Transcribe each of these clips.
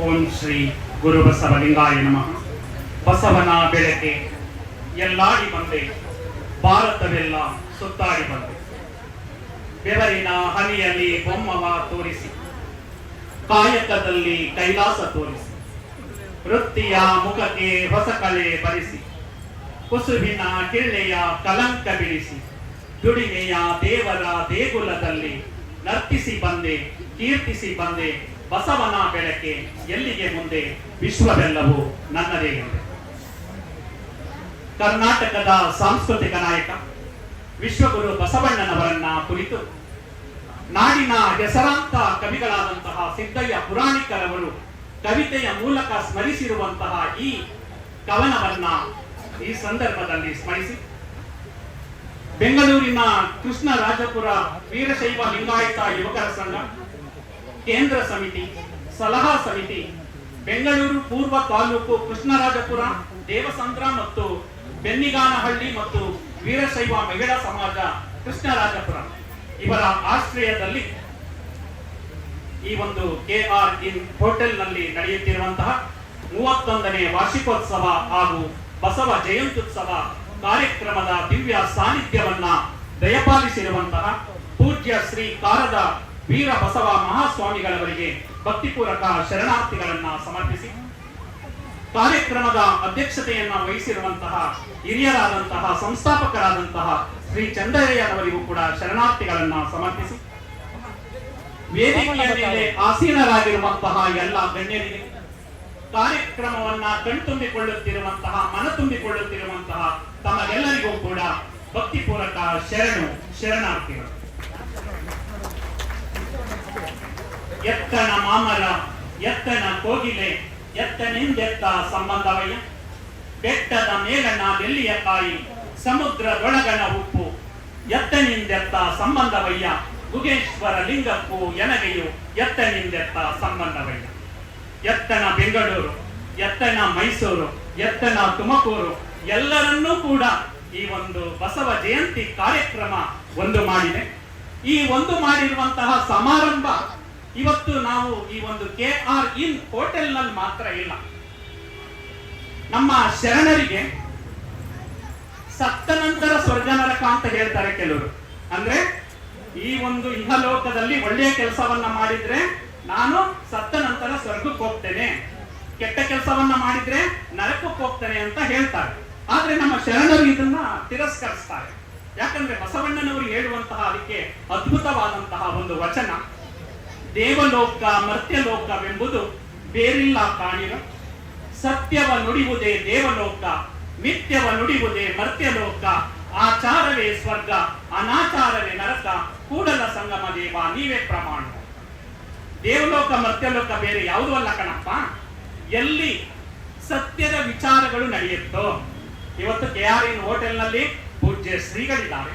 ಓಂ ಶ್ರೀ ಗುರು ಬಸವಲಿಂಗಾಯ ನಮಃ. ಬಸವನ ಬೆಳಕೆ ಎಲ್ಲಾಡಿ ಬಂದೆ, ಭಾರತವೆಲ್ಲ ಸುತ್ತಾಡಿ ಬಂದೆ. ಬೆವರಿನ ಹನಿಯಲ್ಲಿ ಬೊಮ್ಮವ ತೋರಿಸಿ, ಕಾಯಕದಲ್ಲಿ ಕೈಲಾಸ ತೋರಿಸಿ, ವೃತ್ತಿಯ ಮುಖಕ್ಕೆ ಹೊಸ ಕಲೆ ಬರಿಸಿ, ಕುಸುಬಿನ ಕಿಳ್ಳೆಯ ಕಲಂಕ ಬಿಡಿಸಿ, ದುಡಿಮೆಯ ದೇವರ ದೇಗುಲದಲ್ಲಿ ನರ್ತಿಸಿ ಬಂದೆ, ಕೀರ್ತಿಸಿ ಬಂದೆ. ಬಸವನ ಬೆಳಕೆ ಎಲ್ಲಿಗೆ ಮುಂದೆ, ವಿಶ್ವವೆಲ್ಲವೂ ನನ್ನದೇ ಎಂದೆ. ಕರ್ನಾಟಕದ ಸಾಂಸ್ಕೃತಿಕ ನಾಯಕ ವಿಶ್ವಗುರು ಬಸವಣ್ಣನವರನ್ನ ಕುರಿತು ನಾಡಿನ ಹೆಸರಾಂತ ಕವಿಗಳಾದಂತಹ ಸಿದ್ದಯ್ಯ ಪುರಾಣಿಕರವರು ಕವಿತೆಯ ಮೂಲಕ ಸ್ಮರಿಸಿರುವಂತಹ ಈ ಕವನವನ್ನ ಈ ಸಂದರ್ಭದಲ್ಲಿ ಸ್ಮರಿಸಿ, ಬೆಂಗಳೂರಿನ ಕೃಷ್ಣರಾಜಪುರ ವೀರಶೈವ ಲಿಂಗಾಯತ ಯುವಕರ ಸಂಘ, ಕೇಂದ್ರ ಸಮಿತಿ, ಸಲಹಾ ಸಮಿತಿ, ಬೆಂಗಳೂರು ಪೂರ್ವ ತಾಲೂಕು ಕೃಷ್ಣರಾಜಪುರ, ದೇವಸಂದ್ರ ಮತ್ತು ಬೆನ್ನಿಗಾನಹಳ್ಳಿ ಮತ್ತು ವೀರಶೈವ ಮಹಿಳಾ ಸಮಾಜ ಕೃಷ್ಣರಾಜಪುರ ಇವರ ಆಶ್ರಯದಲ್ಲಿ ಈ ಒಂದು KR ಇನ್ ಹೋಟೆಲ್ ನಲ್ಲಿ ನಡೆಯುತ್ತಿರುವಂತಹ 31ನೇ ವಾರ್ಷಿಕೋತ್ಸವ ಹಾಗೂ ಬಸವ ಜಯಂತ್ಯುತ್ಸವ ಕಾರ್ಯಕ್ರಮದ ದಿವ್ಯ ಸಾನ್ನಿಧ್ಯವನ್ನ ದಯಪಾಲಿಸಿರುವಂತಹ ಪೂಜ್ಯ ಶ್ರೀ ಕಾರದ ವೀರ ಬಸವ ಮಹಾಸ್ವಾಮಿಗಳವರಿಗೆ ಭಕ್ತಿಪೂರ್ವಕ ಶರಣಾರ್ಥಿಗಳನ್ನ ಸಮರ್ಪಿಸಿ, ಕಾರ್ಯಕ್ರಮದ ಅಧ್ಯಕ್ಷತೆಯನ್ನ ವಹಿಸಿರುವಂತಹ ಹಿರಿಯರಾದಂತಹ ಸಂಸ್ಥಾಪಕರಾದಂತಹ ಶ್ರೀ ಚಂದ್ರಯ್ಯನವರಿಗೂ ಕೂಡ ಶರಣಾರ್ಥಿಗಳನ್ನ ಸಮರ್ಪಿಸಿ, ವೇದಿಕೆಯ ಮೇಲೆ ಆಸೀನರಾಗಿರುವಂತಹ ಎಲ್ಲ ಗಣ್ಯರಿಗೆ, ಕಾರ್ಯಕ್ರಮವನ್ನ ಕಣ್ತುಂಬಿಕೊಳ್ಳುತ್ತಿರುವಂತಹ ಮನ ತುಂಬಿಕೊಳ್ಳುತ್ತಿರುವಂತಹ ತಮಗೆಲ್ಲರಿಗೂ ಕೂಡ ಭಕ್ತಿಪೂರ್ವಕ ಶರಣಾರ್ಥಿಗಳು. ಎತ್ತನ ಮಾಮರ ಎತ್ತನ ಕೋಗಿಲೆ ಎತ್ತನಿಂದೆತ್ತ ಸಂಬಂಧವಯ್ಯ, ಬೆಟ್ಟದ ಮೇಲನ ಬೆಳ್ಳಿಯ ಕಾಯಿ ಸಮುದ್ರದೊಳಗನ ಉಪ್ಪು ಎತ್ತನಿಂದೆತ್ತ ಸಂಬಂಧವಯ್ಯ, ಗುಗೇಶ್ವರ ಲಿಂಗಕ್ಕೂ ಎನಗೆಯು ಎತ್ತನಿಂದೆತ್ತ ಸಂಬಂಧವಯ್ಯ. ಎತ್ತನ ಬೆಂಗಳೂರು, ಎತ್ತನ ಮೈಸೂರು, ಎತ್ತನ ತುಮಕೂರು ಎಲ್ಲರನ್ನೂ ಕೂಡ ಈ ಒಂದು ಬಸವ ಜಯಂತಿ ಕಾರ್ಯಕ್ರಮ ಒಂದು ಮಾಡಿದೆ. ಈ ಒಂದು ಮಾಡಿರುವಂತಹ ಸಮಾರಂಭ ಇವತ್ತು ನಾವು ಈ ಒಂದು KR ಇನ್ ಹೋಟೆಲ್ ನಲ್ಲಿ ಮಾತ್ರ ಇಲ್ಲ. ನಮ್ಮ ಶರಣರಿಗೆ ಸತ್ತ ನಂತರ ಸ್ವರ್ಗ ನರಕ ಅಂತ ಹೇಳ್ತಾರೆ ಕೆಲವರು. ಅಂದ್ರೆ ಈ ಒಂದು ಇಹಲೋಕದಲ್ಲಿ ಒಳ್ಳೆಯ ಕೆಲಸವನ್ನ ಮಾಡಿದ್ರೆ ನಾನು ಸತ್ತ ನಂತರ ಸ್ವರ್ಗಕ್ಕೆ ಹೋಗ್ತೇನೆ, ಕೆಟ್ಟ ಕೆಲಸವನ್ನ ಮಾಡಿದ್ರೆ ನರಕಕ್ಕೆ ಹೋಗ್ತೇನೆ ಅಂತ ಹೇಳ್ತಾರೆ. ಆದ್ರೆ ನಮ್ಮ ಶರಣರು ಇದನ್ನ ತಿರಸ್ಕರಿಸ್ತಾರೆ. ಯಾಕಂದ್ರೆ ಬಸವಣ್ಣನವರು ಹೇಳುವಂತಹ ಅದಕ್ಕೆ ಅದ್ಭುತವಾದಂತಹ ಒಂದು ವಚನ, ದೇವಲೋಕ ಮರ್ತ್ಯಲೋಕವೆಂಬುದು ಬೇರಿಲ್ಲ ಕಾಣಿರ, ಸತ್ಯವ ನುಡಿಯುವುದೇ ದೇವಲೋಕ, ಮಿಥ್ಯವ ನುಡಿಯುವುದೇ ಮರ್ತ್ಯಲೋಕ, ಆಚಾರವೇ ಸ್ವರ್ಗ ಅನಾಚಾರವೇ ನರಕ, ಕೂಡಲ ಸಂಗಮ ದೇವ ನೀವೇ ಪ್ರಮಾಣ. ದೇವಲೋಕ ಮರ್ತ್ಯಲೋಕ ಬೇರೆ ಯಾವುದೂ ಅಲ್ಲ ಕಣಪ್ಪ. ಎಲ್ಲಿ ಸತ್ಯದ ವಿಚಾರಗಳು ನಡೆಯುತ್ತೋ, ಇವತ್ತು KR ಇನ್ ಹೋಟೆಲ್ ನಲ್ಲಿ ಪೂಜ್ಯ ಶ್ರೀಗಳಿದ್ದಾರೆ,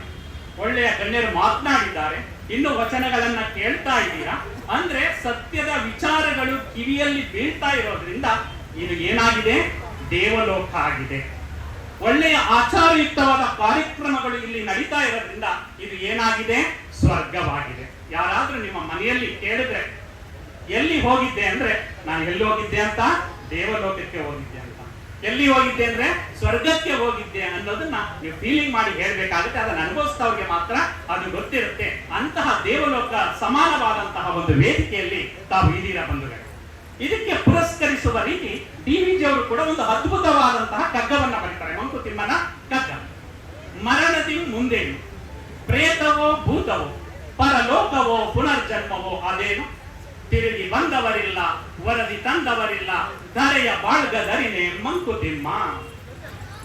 ಒಳ್ಳೆಯ ಗಣ್ಯರು ಮಾತನಾಡಿದ್ದಾರೆ, ಇನ್ನು ವಚನಗಳನ್ನ ಕೇಳ್ತಾ ಇದ್ದೀರಾ ಅಂದ್ರೆ ಸತ್ಯದ ವಿಚಾರಗಳು ಕಿವಿಯಲ್ಲಿ ಬೀಳ್ತಾ ಇರೋದ್ರಿಂದ ಇದು ಏನಾಗಿದೆ, ದೇವಲೋಕ ಆಗಿದೆ. ಒಳ್ಳೆಯ ಆಚಾರಯುಕ್ತವಾದ ಕಾರ್ಯಕ್ರಮಗಳು ಇಲ್ಲಿ ನಡೀತಾ ಇರೋದ್ರಿಂದ ಇದು ಏನಾಗಿದೆ, ಸ್ವರ್ಗವಾಗಿದೆ. ಯಾರಾದ್ರೂ ನಿಮ್ಮ ಮನೆಯಲ್ಲಿ ಕೇಳಿದ್ರೆ ಎಲ್ಲಿ ಹೋಗಿದ್ದೆ ಅಂದ್ರೆ ನಾನು ಎಲ್ಲಿ ಹೋಗಿದ್ದೆ ಅಂತ, ದೇವಲೋಕಕ್ಕೆ ಹೋಗಿದ್ದೆ ಅಂತ. ಎಲ್ಲಿ ಹೋಗಿದ್ದೆ ಅಂದ್ರೆ ಸ್ವರ್ಗಕ್ಕೆ ಹೋಗಿದ್ದೆ ಅನ್ನೋದನ್ನ ನೀವು ಫೀಲಿಂಗ್ ಮಾಡಿ ಹೇಳ್ಬೇಕಾಗುತ್ತೆ. ಅದನ್ನ ಅನುಭವಿಸಿದವ್ರಿಗೆ ಮಾತ್ರ ಅದು ಗೊತ್ತಿರುತ್ತೆ. ಅಂತಹ ದೇವಲೋಕ ಸಮಾನವಾದಂತಹ ಒಂದು ವೇದಿಕೆಯಲ್ಲಿ ತಾವು ಇದೀರ ಬಂಧುಗಳು. ಇದಕ್ಕೆ ಪುರಸ್ಕರಿಸುವ ರೀತಿ DVG ಅವರು ಕೂಡ ಒಂದು ಅದ್ಭುತವಾದಂತಹ ಕಗ್ಗವನ್ನ ಬರೀತಾರೆ. ಮಂಕುತಿಮ್ಮನ ಕಗ್ಗ. ಮರಣದಿ ಮುಂದೇನು, ಪ್ರೇತವೋ ಭೂತವೋ, ಪರಲೋಕವೋ ಪುನರ್ಜನ್ಮವೋ ಅದೇನು, ತಿರುಗಿ ಬಂದವರಿಲ್ಲ ವರದಿ ತಂದವರಿಲ್ಲ, ಧರೆಯ ಬಾಳ್ಗದರಿನೇ ಮಂಕುತಿಮ್ಮ.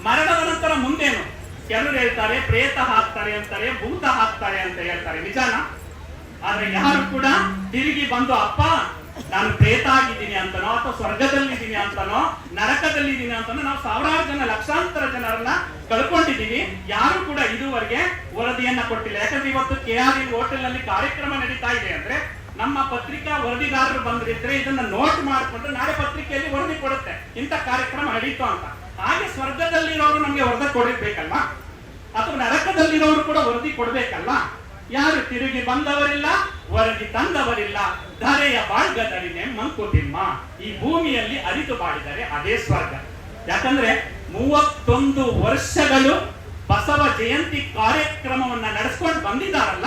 ಮರಣದ ನಂತರ ಮುಂದೇನು? ಕೆಲವರು ಹೇಳ್ತಾರೆ ಪ್ರೇತ ಹಾಕ್ತಾರೆ ಅಂತಾರೆ, ಭೂತ ಹಾಕ್ತಾರೆ ಅಂತ ಹೇಳ್ತಾರೆ. ನಿಜಾನ? ಆದ್ರೆ ಯಾರು ಕೂಡ ತಿರುಗಿ ಬಂದು ಅಪ್ಪ ನಾನು ಪ್ರೇತ ಆಗಿದ್ದೀನಿ ಅಂತನೋ ಅಥವಾ ಸ್ವರ್ಗದಲ್ಲಿದ್ದೀನಿ ಅಂತನೋ ನರಕದಲ್ಲಿದ್ದೀನಿ ಅಂತನೋ ನಾವು ಸಾವಿರಾರು ಜನ ಲಕ್ಷಾಂತರ ಜನರನ್ನ ಕಳ್ಕೊಂಡಿದ್ದೀವಿ. ಯಾರು ಕೂಡ ಇದುವರೆಗೆ ವರದಿಯನ್ನ ಕೊಟ್ಟಿಲ್ಲ. ಯಾಕಂದ್ರೆ ಇವತ್ತು KR ಇನ್ ಹೋಟೆಲ್ ನಲ್ಲಿ ಕಾರ್ಯಕ್ರಮ ನಡೀತಾ ಇದೆ ಅಂದ್ರೆ ನಮ್ಮ ಪತ್ರಿಕಾ ವರದಿಗಾರರು ಬಂದಿದ್ರೆ ಇದನ್ನ ನೋಟ್ ಮಾಡಿಕೊಂಡು ನಾಳೆ ಪತ್ರಿಕೆಯಲ್ಲಿ ವರದಿ ಕೊಡುತ್ತೆ ಇಂಥ ಕಾರ್ಯಕ್ರಮ ನಡೀತು ಅಂತ. ಹಾಗೆ ಸ್ವರ್ಗದಲ್ಲಿರೋರು ನಮ್ಗೆ ವರದಿ ಕೊಡಬೇಕಲ್ವಾ, ಅಥವಾ ನರಕದಲ್ಲಿರೋರು ಕೂಡ ವರದಿ ಕೊಡ್ಬೇಕಲ್ಲ. ಯಾರು ತಿರುಗಿ ಬಂದವರಿಲ್ಲ ವರದಿ ತಂದವರಿಲ್ಲ ಧರೆಯ ಬಾಳ್ಗದರಿನೆ ಮಂಕುತಿಮ್ಮ. ಈ ಭೂಮಿಯಲ್ಲಿ ಅರಿತು ಬಾಳಿದರೆ ಅದೇ ಸ್ವರ್ಗ. ಯಾಕಂದ್ರೆ 31 ವರ್ಷಗಳು ಬಸವ ಜಯಂತಿ ಕಾರ್ಯಕ್ರಮವನ್ನ ನಡೆಸ್ಕೊಂಡು ಬಂದಿದ್ದಾರಲ್ಲ,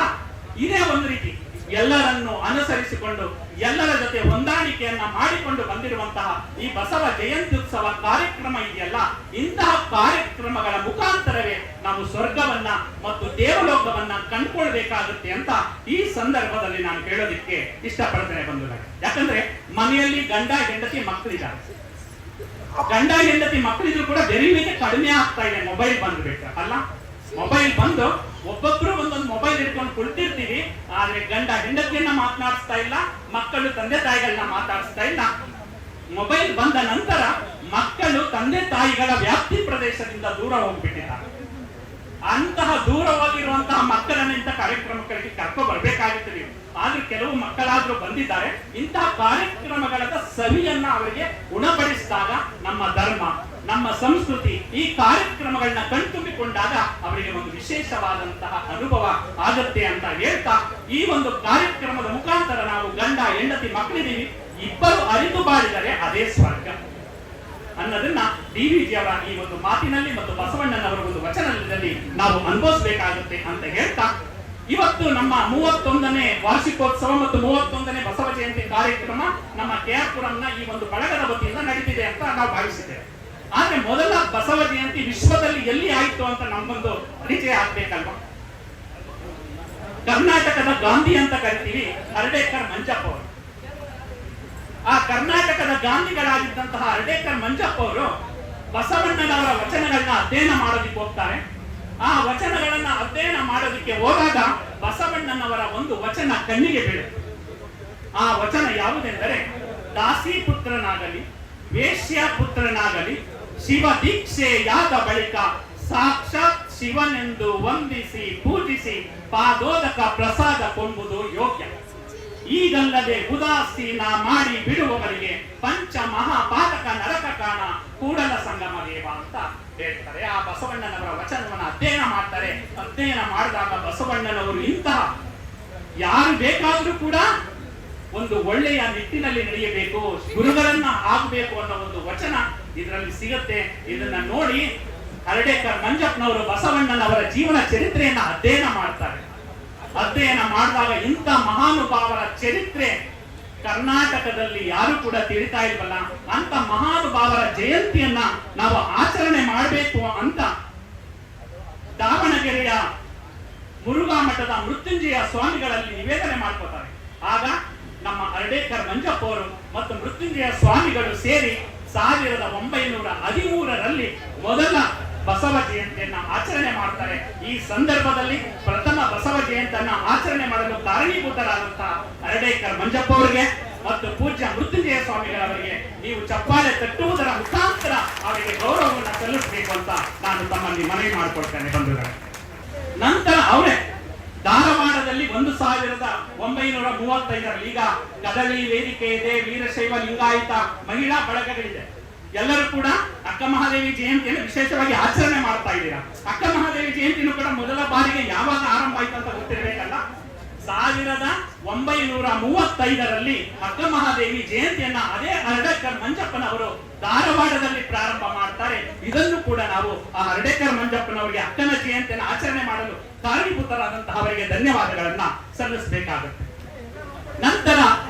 ಇದೇ ಒಂದು ರೀತಿ ಎಲ್ಲರನ್ನು ಅನುಸರಿಸಿಕೊಂಡು ಎಲ್ಲರ ಜೊತೆ ಹೊಂದಾಣಿಕೆಯನ್ನ ಮಾಡಿಕೊಂಡು ಬಂದಿರುವಂತಹ ಈ ಬಸವ ಜಯಂತ್ಯುತ್ಸವ ಕಾರ್ಯಕ್ರಮ ಇದೆಯಲ್ಲ, ಇಂತಹ ಕಾರ್ಯಕ್ರಮಗಳ ಮುಖಾಂತರವೇ ನಾವು ಸ್ವರ್ಗವನ್ನ ಮತ್ತು ದೇವಲೋಕವನ್ನ ಕಂಡುಕೊಳ್ಬೇಕಾಗುತ್ತೆ ಅಂತ ಈ ಸಂದರ್ಭದಲ್ಲಿ ನಾನು ಹೇಳೋದಿಕ್ಕೆ ಇಷ್ಟಪಡ್ತೇನೆ ಬಂಧುಗಳೇ. ಯಾಕಂದ್ರೆ ಮನೆಯಲ್ಲಿ ಗಂಡ ಹೆಂಡತಿ ಮಕ್ಕಳಿದ್ದಾರೆ, ಗಂಡ ಹೆಂಡತಿ ಮಕ್ಕಳಿದ್ರು ಕೂಡ ಬೆರೆಯುವಿಕೆ ಕಡಿಮೆ ಆಗ್ತಾ ಇದೆ. ಮೊಬೈಲ್ ಬಂದ್ಬಿಟ್ರೆ ಅಲ್ಲ, ಮೊಬೈಲ್ ಬಂದು ಒಬ್ಬೊಬ್ರು ಒಂದೊಂದು ಮೊಬೈಲ್ ಇಟ್ಕೊಂಡು ಕುಳಿತಿರ್ತೀವಿ, ಆದ್ರೆ ಗಂಡ ಹೆಂಡತಿಯನ್ನ ಮಾತನಾಡಿಸ್ತಾ ಇಲ್ಲ, ಮಕ್ಕಳು ತಂದೆ ತಾಯಿಗಳನ್ನ ಮಾತಾಡಿಸ್ತಾ ಇಲ್ಲ. ಮೊಬೈಲ್ ಬಂದ ನಂತರ ಮಕ್ಕಳು ತಂದೆ ತಾಯಿಗಳ ವ್ಯಾಪ್ತಿ ಪ್ರದೇಶದಿಂದ ದೂರ ಹೋಗ್ಬಿಟ್ಟಿದ್ದಾರೆ. ಅಂತಹ ದೂರವಾಗಿರುವಂತಹ ಮಕ್ಕಳನ್ನ ಇಂಥ ಕಾರ್ಯಕ್ರಮಗಳಿಗೆ ಕರ್ಕೊ ಬರ್ಬೇಕಾಗಿತ್ತು ನೀವು. ಆದ್ರೂ ಕೆಲವು ಮಕ್ಕಳಾದ್ರೂ ಬಂದಿದ್ದಾರೆ. ಇಂತಹ ಕಾರ್ಯಕ್ರಮಗಳ ಸವಿಯನ್ನ ಅವರಿಗೆ ಉಣಬಡಿಸಿದಾಗ ನಮ್ಮ ಧರ್ಮ, ನಮ್ಮ ಸಂಸ್ಕೃತಿ ಈ ಕಾರ್ಯಕ್ರಮಗಳನ್ನ ಕಣ್ತುಂಬಿಕೊಂಡಾಗ ಅವರಿಗೆ ಒಂದು ವಿಶೇಷವಾದಂತಹ ಅನುಭವ ಆಗುತ್ತೆ ಅಂತ ಹೇಳ್ತಾ, ಈ ಒಂದು ಕಾರ್ಯಕ್ರಮದ ಮುಖಾಂತರ ನಾವು ಗಂಡ ಹೆಂಡತಿ ಮಕ್ಕಳಿದ್ದೀವಿ, ಇಬ್ಬರು ಅರಿತು ಬಾಳಿದರೆ ಅದೇ ಸ್ವರ್ಗ ಅನ್ನೋದನ್ನ ಡಿ.ವಿ.ಜಿ ಅವರ ಈ ಒಂದು ಮಾತಿನಲ್ಲಿ ಮತ್ತು ಬಸವಣ್ಣನವರ ಒಂದು ವಚನದಲ್ಲಿ ನಾವು ಅನುಭವಿಸಬೇಕಾಗುತ್ತೆ ಅಂತ ಹೇಳ್ತಾ, ಇವತ್ತು ನಮ್ಮ 31ನೇ ವಾರ್ಷಿಕೋತ್ಸವ ಮತ್ತು 31ನೇ ಬಸವ ಜಯಂತಿ ಕಾರ್ಯಕ್ರಮ ನಮ್ಮ ಕೆ.ಆರ್. ಪುರಂನ ಈ ಒಂದು ಬಳಗದ ವತಿಯಿಂದ ನಡೀತಿದೆ ಅಂತ ನಾವು ಭಾವಿಸಿದ್ದೇವೆ. ಆದ್ರೆ ಮೊದಲ ಬಸವ ಜಯಂತಿ ವಿಶ್ವದಲ್ಲಿ ಎಲ್ಲಿ ಆಯಿತು ಅಂತ ನಮ್ಮೊಂದು ಪರಿಚಯ ಆಗ್ಬೇಕಲ್ವಾ. ಕರ್ನಾಟಕದ ಗಾಂಧಿ ಅಂತ ಕರಿತೀವಿ ಹರ್ಡೇಕರ್ ಮಂಜಪ್ಪ ಅವರು. ಆ ಕರ್ನಾಟಕದ ಗಾಂಧಿಗಳಾಗಿದ್ದಂತಹ ಹರ್ಡೇಕರ್ ಮಂಜಪ್ಪ ಅವರು ಬಸವಣ್ಣನವರ ವಚನಗಳನ್ನ ಅಧ್ಯಯನ ಮಾಡೋದಿಕ್ಕೆ ಹೋಗ್ತಾರೆ. ಆ ವಚನಗಳನ್ನ ಅಧ್ಯಯನ ಮಾಡೋದಿಕ್ಕೆ ಹೋದಾಗ ಬಸವಣ್ಣನವರ ಒಂದು ವಚನ ಕಣ್ಣಿಗೆ ಬೀಳುತ್ತೆ. ಆ ವಚನ ಯಾವುದೆಂದರೆ, ದಾಸಿ ಪುತ್ರನಾಗಲಿ ವೇಶ್ಯ ಪುತ್ರನಾಗಲಿ ಶಿವ ದೀಕ್ಷೆಯಾದ ಬಳಿಕ ಸಾಕ್ಷಾತ್ ಶಿವನೆಂದು ವಂದಿಸಿ ಪೂಜಿಸಿ ಪಾದೋದಕ ಪ್ರಸಾದ ಕೊಂಬುದು ಯೋಗ್ಯ. ಈಗಲ್ಲದೆ ಉದಾಸೀನ ಮಾಡಿ ಬಿಡುವವರಿಗೆ ಪಂಚ ಮಹಾಪಾತಕ ನರಕ ಕಾಣ ಕೂಡಲ ಸಂಗಮ ದೇವ ಅಂತ ಹೇಳ್ತಾರೆ. ಆ ಬಸವಣ್ಣನವರ ವಚನವನ್ನ ಅಧ್ಯಯನ ಮಾಡ್ತಾರೆ. ಅಧ್ಯಯನ ಮಾಡಿದಾಗ ಬಸವಣ್ಣನವರು ಇಂತಹ ಯಾರು ಬೇಕಾದ್ರೂ ಕೂಡ ಒಂದು ಒಳ್ಳೆಯ ನಿಟ್ಟಿನಲ್ಲಿ ನಡೆಯಬೇಕು, ಗುರುಗಳನ್ನ ಆಗಬೇಕು ಅನ್ನೋ ಒಂದು ವಚನ ಇದರಲ್ಲಿ ಸಿಗುತ್ತೆ. ಇದನ್ನ ನೋಡಿ ಹರ್ಡೇಕರ್ ಮಂಜಪ್ಪನವರು ಬಸವಣ್ಣನವರ ಜೀವನ ಚರಿತ್ರೆಯನ್ನ ಅಧ್ಯಯನ ಮಾಡ್ತಾರೆ. ಅಧ್ಯಯನ ಮಾಡಿದಾಗ ಇಂಥ ಮಹಾನುಭಾವರ ಚರಿತ್ರೆ ಕರ್ನಾಟಕದಲ್ಲಿ ಯಾರು ಕೂಡ ತಿಳಿತಾ ಇಲ್ವಲ್ಲ, ಅಂತ ಮಹಾನುಭಾವರ ಜಯಂತಿಯನ್ನ ನಾವು ಆಚರಣೆ ಮಾಡಬೇಕು ಅಂತ ದಾವಣಗೆರೆಯ ಮುರುಘಾ ಮಠದ ಮೃತ್ಯುಂಜಯ ಸ್ವಾಮಿಗಳಲ್ಲಿ ನಿವೇದನೆ ಮಾಡ್ಕೋತಾರೆ. ಆಗ ನಮ್ಮ ಹರ್ಡೇಕರ್ ಮಂಜಪ್ಪ ಅವರು ಮತ್ತು ಮೃತ್ಯುಂಜಯ ಸ್ವಾಮಿಗಳು ಸೇರಿ 1913ರಲ್ಲಿ ಮೊದಲ ಬಸವ ಜಯಂತಿಯನ್ನ ಆಚರಣೆ ಮಾಡ್ತಾರೆ. ಈ ಸಂದರ್ಭದಲ್ಲಿ ಪ್ರಥಮ ಬಸವ ಜಯಂತಿಯನ್ನ ಆಚರಣೆ ಮಾಡಲು ಕಾರಣೀಭೂತರಾದಂತಹ ಹರ್ಡೇಕರ್ ಮಂಜಪ್ಪ ಅವರಿಗೆ ಮತ್ತು ಪೂಜ್ಯ ಮೃತ್ಯುಂಜಯ ಸ್ವಾಮಿಗಳವರಿಗೆ ನೀವು ಚಪ್ಪಾಳೆ ತಟ್ಟುವುದರ ಮುಖಾಂತರ ಅವರಿಗೆ ಗೌರವವನ್ನು ಸಲ್ಲಿಸಬೇಕು ಅಂತ ನಾನು ತಮ್ಮಲ್ಲಿ ಮನವಿ ಮಾಡಿಕೊಡ್ತೇನೆ ಬಂಧುಗಳೇ. ನಂತರ ಅವರೇ ಧಾರವಾಡದಲ್ಲಿ 1935ರಲ್ಲಿ ಈಗ ಕದಳಿ ವೇದಿಕೆ ಇದೆ, ವೀರಶೈವ ಲಿಂಗಾಯತ ಮಹಿಳಾ ಬಳಗಗಳಿದೆ. ಎಲ್ಲರೂ ಕೂಡ ಅಕ್ಕ ಮಹಾದೇವಿ ಜಯಂತಿಯನ್ನು ವಿಶೇಷವಾಗಿ ಆಚರಣೆ ಮಾಡ್ತಾ ಇದ್ದೀರಾ. ಅಕ್ಕ ಮಹಾದೇವಿ ಜಯಂತಿನೂ ಕೂಡ ಮೊದಲ ಬಾರಿಗೆ ಯಾವಾಗ ಆರಂಭ ಆಯ್ತು ಅಂತ ಗೊತ್ತಿರಬೇಕಲ್ಲ. 1935ರಲ್ಲಿ ಅಕ್ಕ ಮಹಾದೇವಿ ಜಯಂತಿಯನ್ನ ಅದೇ ಹರ್ಡೇಕರ್ ಮಂಜಪ್ಪನವರು ಧಾರವಾಡದಲ್ಲಿ ಪ್ರಾರಂಭ ಮಾಡ್ತಾರೆ. ಇದನ್ನು ಕೂಡ ನಾವು ಆ ಹರ್ಡೇಕರ್ ಮಂಜಪ್ಪನವರಿಗೆ ಅಕ್ಕನ ಜಯಂತಿಯನ್ನು ಆಚರಣೆ ಮಾಡಲು ಕಾರಣೀಭೂತರಾದಂತಹ ಅವರಿಗೆ ಧನ್ಯವಾದಗಳನ್ನ ಸಲ್ಲಿಸಬೇಕಾಗುತ್ತೆ. ನಂತರ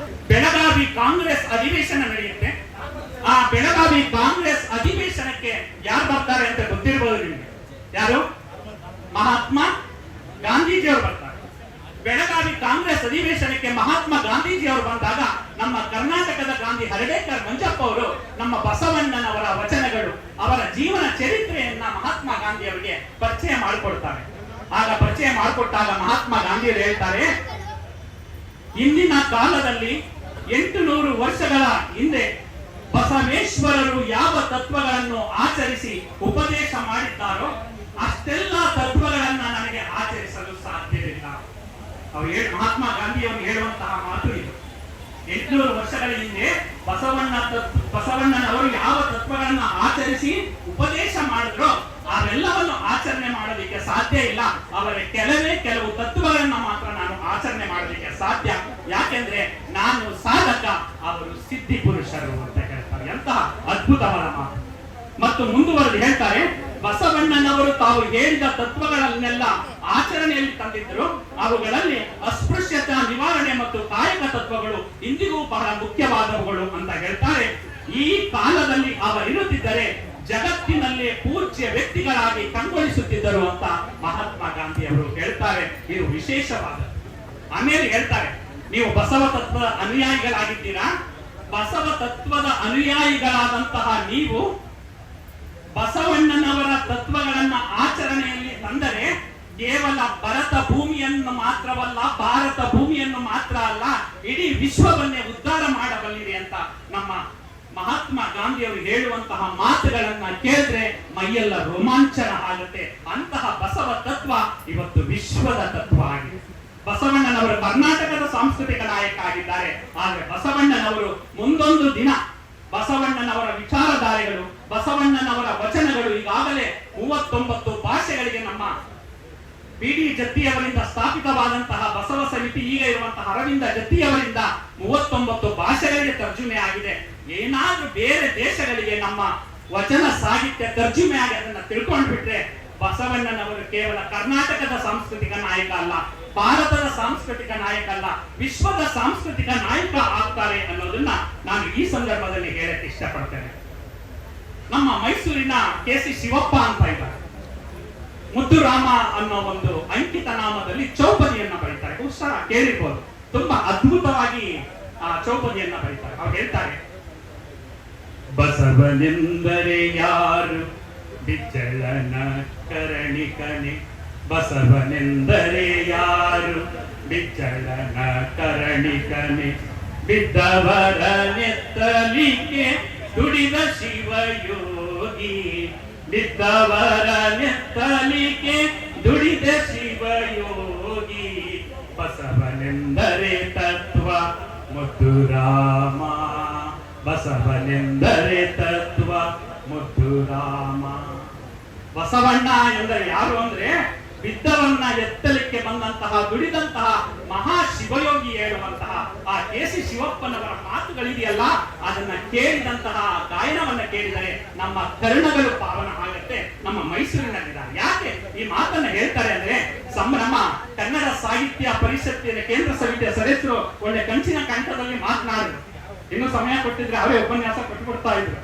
ಬೆಳಗಾವಿ ಕಾಂಗ್ರೆಸ್ ಅಧಿವೇಶನ ನಡೆಯುತ್ತೆ. ಆ ಬೆಳಗಾವಿ ಕಾಂಗ್ರೆಸ್ ಅಧಿವೇಶನಕ್ಕೆ ಯಾರು ಬರ್ತಾರೆ ಅಂತ ಗೊತ್ತಿರಬಹುದು ನಿಮಗೆ. ಯಾರು? ಮಹಾತ್ಮ ಗಾಂಧೀಜಿಯವರು ಬರ್ತಾರೆ. ಬೆಳಗಾವಿ ಕಾಂಗ್ರೆಸ್ ಅಧಿವೇಶನಕ್ಕೆ ಮಹಾತ್ಮ ಗಾಂಧೀಜಿಯವರು ಬಂದಾಗ ನಮ್ಮ ಕರ್ನಾಟಕದ ಗಾಂಧಿ ಹರ್ಡೇಕರ್ ಮಂಜಪ್ಪ ಅವರು ನಮ್ಮ ಬಸವಣ್ಣನವರ ವಚನಗಳು, ಅವರ ಜೀವನ ಚರಿತ್ರೆಯನ್ನ ಮಹಾತ್ಮ ಗಾಂಧಿ ಅವರಿಗೆ ಪರಿಚಯ ಮಾಡಿಕೊಡ್ತಾರೆ. ಆಗ ಪರಿಚಯ ಮಾಡಿಕೊಟ್ಟಾಗ ಮಹಾತ್ಮ ಗಾಂಧಿಯವರು ಹೇಳ್ತಾರೆ, ಇಂದಿನ ಕಾಲದಲ್ಲಿ 800 ವರ್ಷಗಳ ಹಿಂದೆ ಬಸವೇಶ್ವರರು ಯಾವ ತತ್ವಗಳನ್ನು ಆಚರಿಸಿ ಉಪದೇಶ ಮಾಡಿದ್ದಾರೋ ಅಷ್ಟೆಲ್ಲ ತತ್ವಗಳನ್ನ ನನಗೆ ಆಚರಿಸಲು ಸಾಧ್ಯವಿಲ್ಲ. ಮಹಾತ್ಮ ಗಾಂಧಿಯವರು ಹೇಳುವಂತಹ ಮಾತು ಇದು. 800 ವರ್ಷಗಳ ಹಿಂದೆ ಬಸವಣ್ಣನವರು ಯಾವ ತತ್ವಗಳನ್ನ ಆಚರಿಸಿ ಉಪದೇಶ ಮಾಡಿದ್ರು ಅವೆಲ್ಲವನ್ನು ಆಚರಣೆ ಮಾಡೋದಕ್ಕೆ ಸಾಧ್ಯ ಇಲ್ಲ. ಅವರ ಕೆಲವು ತತ್ವಗಳನ್ನ ಮಾತ್ರ ನಾನು ಆಚರಣೆ ಮಾಡೋದಕ್ಕೆ ಸಾಧ್ಯ ಯಾಕೆಂದ್ರೆ ನಾನು ಸಾಧಕ, ಅವರು ಸಿದ್ಧಿ ಪುರುಷರು ಅಂತ ಹೇಳ್ತಾರೆ. ಎಂತಹ ಅದ್ಭುತವಾದ ಮಾತು. ಮತ್ತು ಮುಂದುವರೆದು ಹೇಳ್ತಾರೆ, ಬಸವಣ್ಣನವರು ತಾವು ಹೇಳಿದ ತತ್ವಗಳನ್ನೆಲ್ಲ ಆಚರಣೆಯಲ್ಲಿ ತಂದಿದ್ರು. ಅವುಗಳಲ್ಲಿ ಅಸ್ಪೃಶ್ಯತಾ ನಿವಾರಣೆ ಮತ್ತು ಕಾಯಕ ತತ್ವಗಳು ಇಂದಿಗೂ ಬಹಳ ಮುಖ್ಯವಾದವುಗಳು ಅಂತ ಹೇಳ್ತಾರೆ. ಈ ಕಾಲದಲ್ಲಿ ಅವರಿರುತ್ತಿದ್ದರೆ ಜಗತ್ತಿನಲ್ಲೇ ಪೂಜ್ಯ ವ್ಯಕ್ತಿಗಳಾಗಿ ಕಂಗೊಳಿಸುತ್ತಿದ್ದರು ಅಂತ ಮಹಾತ್ಮ ಗಾಂಧಿ ಅವರು ಹೇಳ್ತಾರೆ. ಇದು ವಿಶೇಷವಾದ. ಆಮೇಲೆ ಹೇಳ್ತಾರೆ, ನೀವು ಬಸವ ತತ್ವದ ಅನುಯಾಯಿಗಳಾಗಿದ್ದೀರಾ. ಬಸವ ತತ್ವದ ಅನುಯಾಯಿಗಳಾದಂತಹ ನೀವು ಬಸವಣ್ಣನವರ ತತ್ವಗಳನ್ನ ಆಚರಣೆಯಲ್ಲಿ ತಂದರೆ ಕೇವಲ ಭರತ ಭೂಮಿಯನ್ನು ಮಾತ್ರವಲ್ಲ, ಭಾರತ ಭೂಮಿಯನ್ನು ಮಾತ್ರ ಅಲ್ಲ, ಇಡೀ ವಿಶ್ವವನ್ನೇ ಉದ್ಧಾರ ಮಾಡಬಲ್ಲಿರಿ ಅಂತ ನಮ್ಮ ಮಹಾತ್ಮ ಗಾಂಧಿ ಅವರು ಹೇಳುವಂತಹ ಮಾತುಗಳನ್ನ ಕೇಳಿದ್ರೆ ಮೈಯೆಲ್ಲ ರೋಮಾಂಚನ ಆಗುತ್ತೆ. ಅಂತಹ ಬಸವ ತತ್ವ ಇವತ್ತು ವಿಶ್ವದ ತತ್ವ ಆಗಿದೆ. ಬಸವಣ್ಣನವರು ಕರ್ನಾಟಕದ ಸಾಂಸ್ಕೃತಿಕ ನಾಯಕ ಆಗಿದ್ದಾರೆ. ಆದ್ರೆ ಬಸವಣ್ಣನವರು ಮುಂದೊಂದು ದಿನ ಬಸವಣ್ಣನವರ ವಿಚಾರಧಾರೆಗಳು, ಬಸವಣ್ಣನವರ ವಚನಗಳು ಈಗಾಗಲೇ 39 ಭಾಷೆಗಳಿಗೆ ನಮ್ಮ ಬಿ.ಡಿ. ಜತ್ತಿಯವರಿಂದ ಸ್ಥಾಪಿತವಾದಂತಹ ಬಸವ ಸಮಿತಿ, ಈಗ ಇರುವಂತಹ ಅರವಿಂದ ಜತ್ತಿಯವರಿಂದ 39 ಭಾಷೆಗಳಿಗೆ ತರ್ಜುಮೆ ಆಗಿದೆ. ಏನಾದ್ರೂ ಬೇರೆ ದೇಶಗಳಿಗೆ ನಮ್ಮ ವಚನ ಸಾಹಿತ್ಯ ತರ್ಜುಮೆ ಆಗಿ ಅದನ್ನ ತಿಳ್ಕೊಂಡು ಬಿಟ್ರೆ ಬಸವಣ್ಣನವರು ಕೇವಲ ಕರ್ನಾಟಕದ ಸಾಂಸ್ಕೃತಿಕ ನಾಯಕ ಅಲ್ಲ, ಭಾರತದ ಸಾಂಸ್ಕೃತಿಕ ನಾಯಕ ಅಲ್ಲ, ವಿಶ್ವದ ಸಾಂಸ್ಕೃತಿಕ ನಾಯಕ ಆಗ್ತಾರೆ ಅನ್ನೋದನ್ನ ನಾನು ಈ ಸಂದರ್ಭದಲ್ಲಿ ಹೇಳಕ್ಕೆ ಇಷ್ಟಪಡ್ತೇನೆ. ನಮ್ಮ ಮೈಸೂರಿನ ಕೆ.ಸಿ. ಶಿವಪ್ಪ ಅಂತ ಇದ್ದಾರೆ. ಮುದ್ದುರಾಮ ಅನ್ನೋ ಒಂದು ಅಂಕಿತ ನಾಮದಲ್ಲಿ ಚೌಪದಿಯನ್ನ ಬರೀತಾರೆ. ಬಹುಶಃ ಕೇಳಿರ್ಬೋದು. ತುಂಬಾ ಅದ್ಭುತವಾಗಿ ಆ ಚೌಪದಿಯನ್ನ ಬರೀತಾರೆ. ಅವ್ರು ಹೇಳ್ತಾರೆ, ಬಸವನೆಂದರೆ ಯಾರು ಬಿಚ್ಚಳನ ಕರಣಿಕನೆ, ಬಸವನೆಂದರೆ ಯಾರು ಬಿಚ್ಚಳನ ಕರಣಿಕನೆ, ಬಿದ್ದವರ ನೆತ್ತಲಿಗೆ ದುಡಿದ ಶಿವಯೋಗಿ, ಬಿದ್ದವರ ನೆತ್ತಲಿಗೆ ದುಡಿದ ಶಿವಯೋಗಿ, ಬಸವನೆಂದರೆ ತತ್ವ ಮುದ್ದುರಾಮ, ಬಸವನೆಂದರೆ ತತ್ವ ಮುದ್ದುರಾಮ. ಬಸವಣ್ಣ ಎಂದರೆ ಯಾರು ಅಂದ್ರೆ ಬಿದ್ದವನ್ನ ಎತ್ತಲಿಕ್ಕೆ ಬಂದಂತಹ, ದುಡಿದಂತಹ ಮಹಾ ಶಿವಯೋಗಿ ಹೇಳುವಂತಹ ಆ ಕೆ.ಸಿ. ಶಿವಪ್ಪನವರ ಮಾತುಗಳಿದೆಯಲ್ಲ, ಅದನ್ನ ಕೇಳಿದಂತಹ ಗಾಯನವನ್ನ ಕೇಳಿದರೆ ನಮ್ಮ ಕರ್ಣಗಳು ಪಾವನ ಆಗುತ್ತೆ. ನಮ್ಮ ಮೈಸೂರಿನಲ್ಲಿದ್ದಾರೆ. ಯಾಕೆ ಈ ಮಾತನ್ನ ಹೇಳ್ತಾರೆ ಅಂದ್ರೆ, ನಮ್ಮ ಕನ್ನಡ ಸಾಹಿತ್ಯ ಪರಿಷತ್ತಿನ ಕೇಂದ್ರ ಸಮಿತಿಯ ಸದಸ್ಯರು ಒಳ್ಳೆ ಕಂಚಿನ ಕಂಠದಲ್ಲಿ ಮಾತನಾಡಿದ್ರು. ಇನ್ನು ಸಮಯ ಕೊಟ್ಟಿದ್ರೆ ಅವರೇ ಉಪನ್ಯಾಸ ಕೊಟ್ಟುಕೊಡ್ತಾ ಇದ್ರು.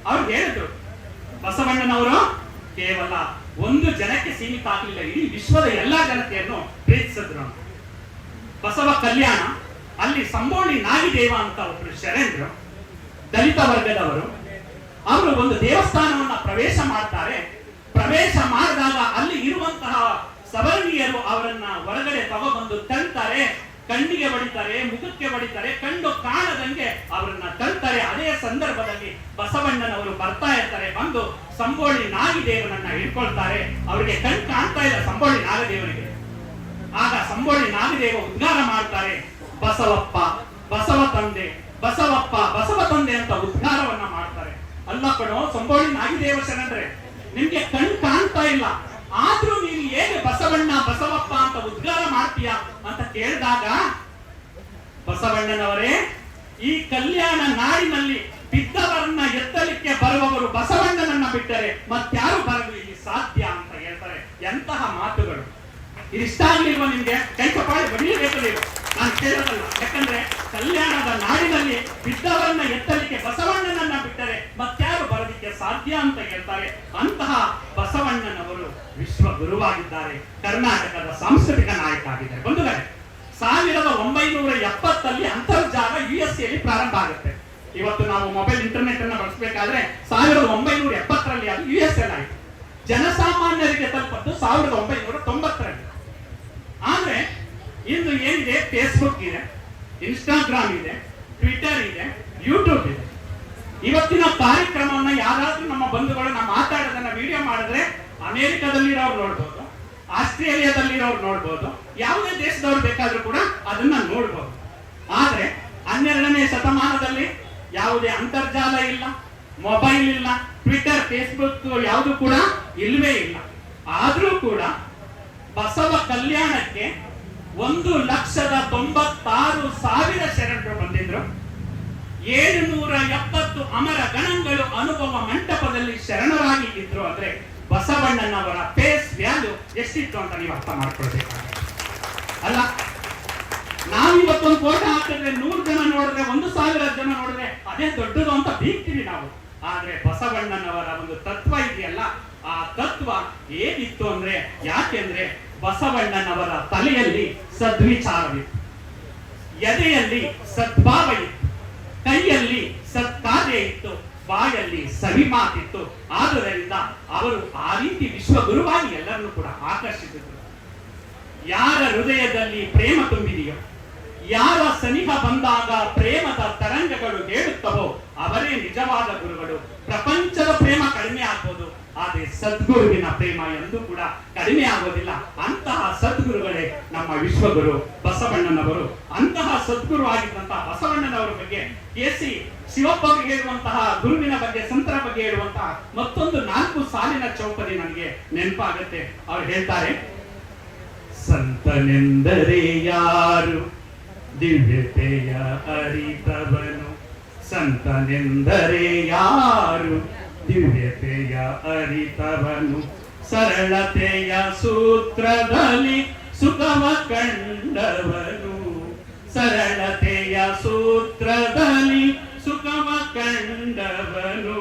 ಅವ್ರು ಹೇಳಿದ್ರು, ಬಸವಣ್ಣನವರು ಕೇವಲ ಒಂದು ಜನಕ್ಕೆ ಸೀಮಿತ ಆಗಲಿಲ್ಲ, ಇಡೀ ವಿಶ್ವದ ಎಲ್ಲಾ ಜನತೆಯನ್ನು ಪ್ರೀತಿಸಿದ್ರು. ಬಸವ ಕಲ್ಯಾಣ ಅಲ್ಲಿ ಸಂಬೋಳಿ ನಾಗಿದೇವ ಅಂತ ಒಬ್ಬರು ಶರಣರು, ದಲಿತ ವರ್ಗದವರು, ಅವರು ಒಂದು ದೇವಸ್ಥಾನವನ್ನ ಪ್ರವೇಶ ಮಾಡ್ತಾರೆ. ಪ್ರವೇಶ ಮಾಡಿದಾಗ ಅಲ್ಲಿ ಇರುವಂತಹ ಸವರ್ಣೀಯರು ಅವರನ್ನ ಹೊರಗಡೆ ತಗೊಬಂದು ತಳ್ತಾರೆ, ಕಣ್ಣಿಗೆ ಹೊಡಿತಾರೆ, ಮುಖಕ್ಕೆ ಹೊಡಿತಾರೆ, ಕಣ್ಣು ಕಾಣದಂಗೆ ಅವರನ್ನ ತಳ್ತಾರೆ. ಅದೇ ಸಂದರ್ಭದಲ್ಲಿ ಬಸವಣ್ಣನವರು ಬರ್ತಾ ಇರ್ತಾರೆ. ಬಂದು ಸಂಬೋಳಿ ನಾಗಿದೇವನನ್ನ ಹಿಡ್ಕೊಳ್ತಾರೆ. ಅವರಿಗೆ ಕಣ್ ಕಾಣ್ತಾ ಇಲ್ಲ ಸಂಬೋಳಿ ನಾಗದೇವನಿಗೆ. ಆಗ ಸಂಬೋಳಿ ನಾಗದೇವ ಉದ್ಗಾರ ಮಾಡ್ತಾರೆ, ಬಸವಪ್ಪ, ಬಸವ ತಂದೆ, ಬಸವಪ್ಪ, ಬಸವ ತಂದೆ ಅಂತ ಉದ್ಗಾರವನ್ನ ಮಾಡ್ತಾರೆ. ಅಲ್ಲ ಕಣೋ ಸಂಬೋಳಿ ನಾಗಿದೇವ ಶರಣರೇ, ನಿಮ್ಗೆ ಕಣ್ ಕಾಣ್ತಾ ಇಲ್ಲ, ಆದ್ರೂ ನೀನು ಹೇಗೆ ಬಸವಣ್ಣ ಬಸವಪ್ಪ ಅಂತ ಉದ್ಗಾರ ಮಾಡ್ತೀಯ ಅಂತ ಕೇಳಿದಾಗ, ಬಸವಣ್ಣನವರೇ, ಈ ಕಲ್ಯಾಣ ನಾಡಿನಲ್ಲಿ ಬಿದ್ದವರನ್ನ ಎತ್ತಲಿಕ್ಕೆ ಬರುವವರು ಬಸವಣ್ಣನನ್ನ ಬಿಟ್ಟರೆ ಮತ್ಯಾರು ಬರಲು ಇಲ್ಲಿ ಸಾಧ್ಯ ಅಂತ ಹೇಳ್ತಾರೆ. ಎಂತಹ ಮಾತುಗಳು! ಇದಿಷ್ಟ ಆಗ್ಲಿಲ್ವ ನಿಮ್ಗೆ? ಕೈ ಚಪ್ಪಾಳೆ ಬಡಿಯಬೇಕು ನೀವು, ನಾನು ಕೇಳೋದಲ್ಲ. ಯಾಕಂದ್ರೆ ಕಲ್ಯಾಣದ ನಾಡಿನಲ್ಲಿ ಬಿದ್ದವರನ್ನ ಎತ್ತಲಿಕ್ಕೆ ಬಸವಣ್ಣನನ್ನ ಬಿಟ್ಟರೆ ಮತ್ಯಾರು ಬರೋದಿಕ್ಕೆ ಸಾಧ್ಯ ಅಂತ ಹೇಳ್ತಾರೆ. ಅಂತಹ ಬಸವಣ್ಣನವರು ವಿಶ್ವ ಗುರುವಾಗಿದ್ದಾರೆ, ಕರ್ನಾಟಕದ ಸಾಂಸ್ಕೃತಿಕ ನಾಯಕ ಆಗಿದ್ದಾರೆ. ಬಂಧುಗಳೇ, 1970 ಅಂತರ್ಜಾಲ USA ಪ್ರಾರಂಭ ಆಗುತ್ತೆ. ಇವತ್ತು ನಾವು ಮೊಬೈಲ್ ಇಂಟರ್ನೆಟ್ ಅನ್ನ ಬಳಸಬೇಕಾದ್ರೆ 1970 ಅದು US ಆಯಿತು. ಜನಸಾಮಾನ್ಯರಿಗೆ ತಲುಪದ್ದು 1990. ಆದ್ರೆ ಇಂದು ಏನಿದೆ, ಫೇಸ್ಬುಕ್ ಇದೆ, ಇನ್ಸ್ಟಾಗ್ರಾಮ್ ಇದೆ, ಟ್ವಿಟರ್ ಇದೆ, ಯೂಟ್ಯೂಬ್ ಇದೆ. ಇವತ್ತಿನ ಕಾರ್ಯಕ್ರಮವನ್ನ ಯಾರಾದ್ರೂ ನಮ್ಮ ಬಂಧುಗಳು ನಾವು ಮಾತಾಡೋದನ್ನ ವಿಡಿಯೋ ಮಾಡಿದ್ರೆ ಅಮೆರಿಕದಲ್ಲಿರೋರು ನೋಡ್ಬೋದು, ಆಸ್ಟ್ರೇಲಿಯಾದಲ್ಲಿರೋರು ನೋಡ್ಬೋದು, ಯಾವುದೇ ದೇಶದವ್ರು ಬೇಕಾದ್ರೂ ಕೂಡ ಅದನ್ನ ನೋಡ್ಬೋದು. ಆದ್ರೆ 12ನೇ ಶತಮಾನದಲ್ಲಿ ಯಾವುದೇ ಅಂತರ್ಜಾಲ ಇಲ್ಲ, ಮೊಬೈಲ್ ಇಲ್ಲ, ಟ್ವಿಟರ್, ಫೇಸ್ಬುಕ್ ಯಾವುದು ಕೂಡ ಇಲ್ವೇ ಇಲ್ಲ. ಆದ್ರೂ ಕೂಡ ಬಸವ ಕಲ್ಯಾಣಕ್ಕೆ 1,96,000 ಶರಣರು ಬಂದಿದ್ರು. 770 ಅಮರ ಗಣಗಳು ಅನುಭವ ಮಂಟಪದಲ್ಲಿ ಶರಣರಾಗಿ ಇದ್ರು. ಅಂದ್ರೆ ಬಸವಣ್ಣನವರ ಫೇಸ್ ವ್ಯಾಲ್ಯೂ ಎಷ್ಟಿತ್ತು ಅಂತ ನೀವು ಅರ್ಥ ಮಾಡ್ಕೊಳ್ಬೇಕಾಗುತ್ತೆ. ಅಲ್ಲ, ನಾವಿವತ್ತೊಂದು ಫೋಟೋ ಹಾಕಿದ್ರೆ 100 ಜನ ನೋಡಿದ್ರೆ, 1,000 ಜನ ನೋಡಿದ್ರೆ ಅದೇ ದೊಡ್ಡದು ಅಂತ ಬೀಗ್ತೀವಿ ನಾವು. ಆದ್ರೆ ಬಸವಣ್ಣನವರ ಒಂದು ತತ್ವ ಇದೆಯಲ್ಲ, ಆ ತತ್ವ ಏನಿತ್ತು ಅಂದ್ರೆ, ಯಾಕೆಂದ್ರೆ ಬಸವಣ್ಣನವರ ತಲೆಯಲ್ಲಿ ಸದ್ವಿಚಾರವಿತ್ತು, ಎದೆಯಲ್ಲಿ ಸದ್ಭಾವ ಇತ್ತು, ಕೈಯಲ್ಲಿ ಸತ್ಕಾರ್ಯ ಇತ್ತು, ಬಾಯಲ್ಲಿ ಸವಿ ಮಾತಿತ್ತು. ಆದುದರಿಂದ ಅವರು ಆ ರೀತಿ ವಿಶ್ವಗುರುವಾಗಿ ಎಲ್ಲರನ್ನೂ ಕೂಡ ಆಕರ್ಷಿಸಿದರು. ಯಾರ ಹೃದಯದಲ್ಲಿ ಪ್ರೇಮ ತುಂಬಿದೆಯೋ, ಯಾರ ಸನಿಹ ಬಂದಾಗ ಪ್ರೇಮದ ತರಂಗಗಳು ಹೇಳುತ್ತವೋ ಅವರೇ ನಿಜವಾದ ಗುರುಗಳು. ಪ್ರಪಂಚದ ಪ್ರೇಮ ಕಡಿಮೆ ಆಗ್ಬೋದು, ಆದರೆ ಸದ್ಗುರುವಿನ ಪ್ರೇಮ ಎಂದೂ ಕೂಡ ಕಡಿಮೆ ಆಗೋದಿಲ್ಲ. ಅಂತಹ ಸದ್ಗುರುಗಳೇ ನಮ್ಮ ವಿಶ್ವಗುರು ಬಸವಣ್ಣನವರು. ಅಂತಹ ಸದ್ಗುರು ಆಗಿದ್ದಂತಹ ಬಸವಣ್ಣನವರ ಬಗ್ಗೆ ಕೆ.ಸಿ. ಶಿವಪ್ಪ ಹೇಳುವಂತಹ ಗುರುವಿನ ಬಗ್ಗೆ, ಸಂತರ ಬಗ್ಗೆ ಹೇಳುವಂತಹ ಮತ್ತೊಂದು 4 ಸಾಲಿನ ಚೌಕದಿ ನನಗೆ ನೆನಪಾಗುತ್ತೆ. ಅವ್ರು ಹೇಳ್ತಾರೆ, ಸಂತನೆಂದರೆ ಯಾರು, ದಿವ್ಯತೆಯ ಅರಿತವನು. ಸಂತನೆಂದರೆ ಯಾರು, ದಿವ್ಯತೆಯ ಅರಿತವನು. ಸರಳತೆಯ ಸೂತ್ರದಲ್ಲಿ ಸುಖವ ಕಂಡವನು. ಸರಳತೆಯ ಸೂತ್ರದಲ್ಲಿ ಸುಖವ ಕಂಡವನು.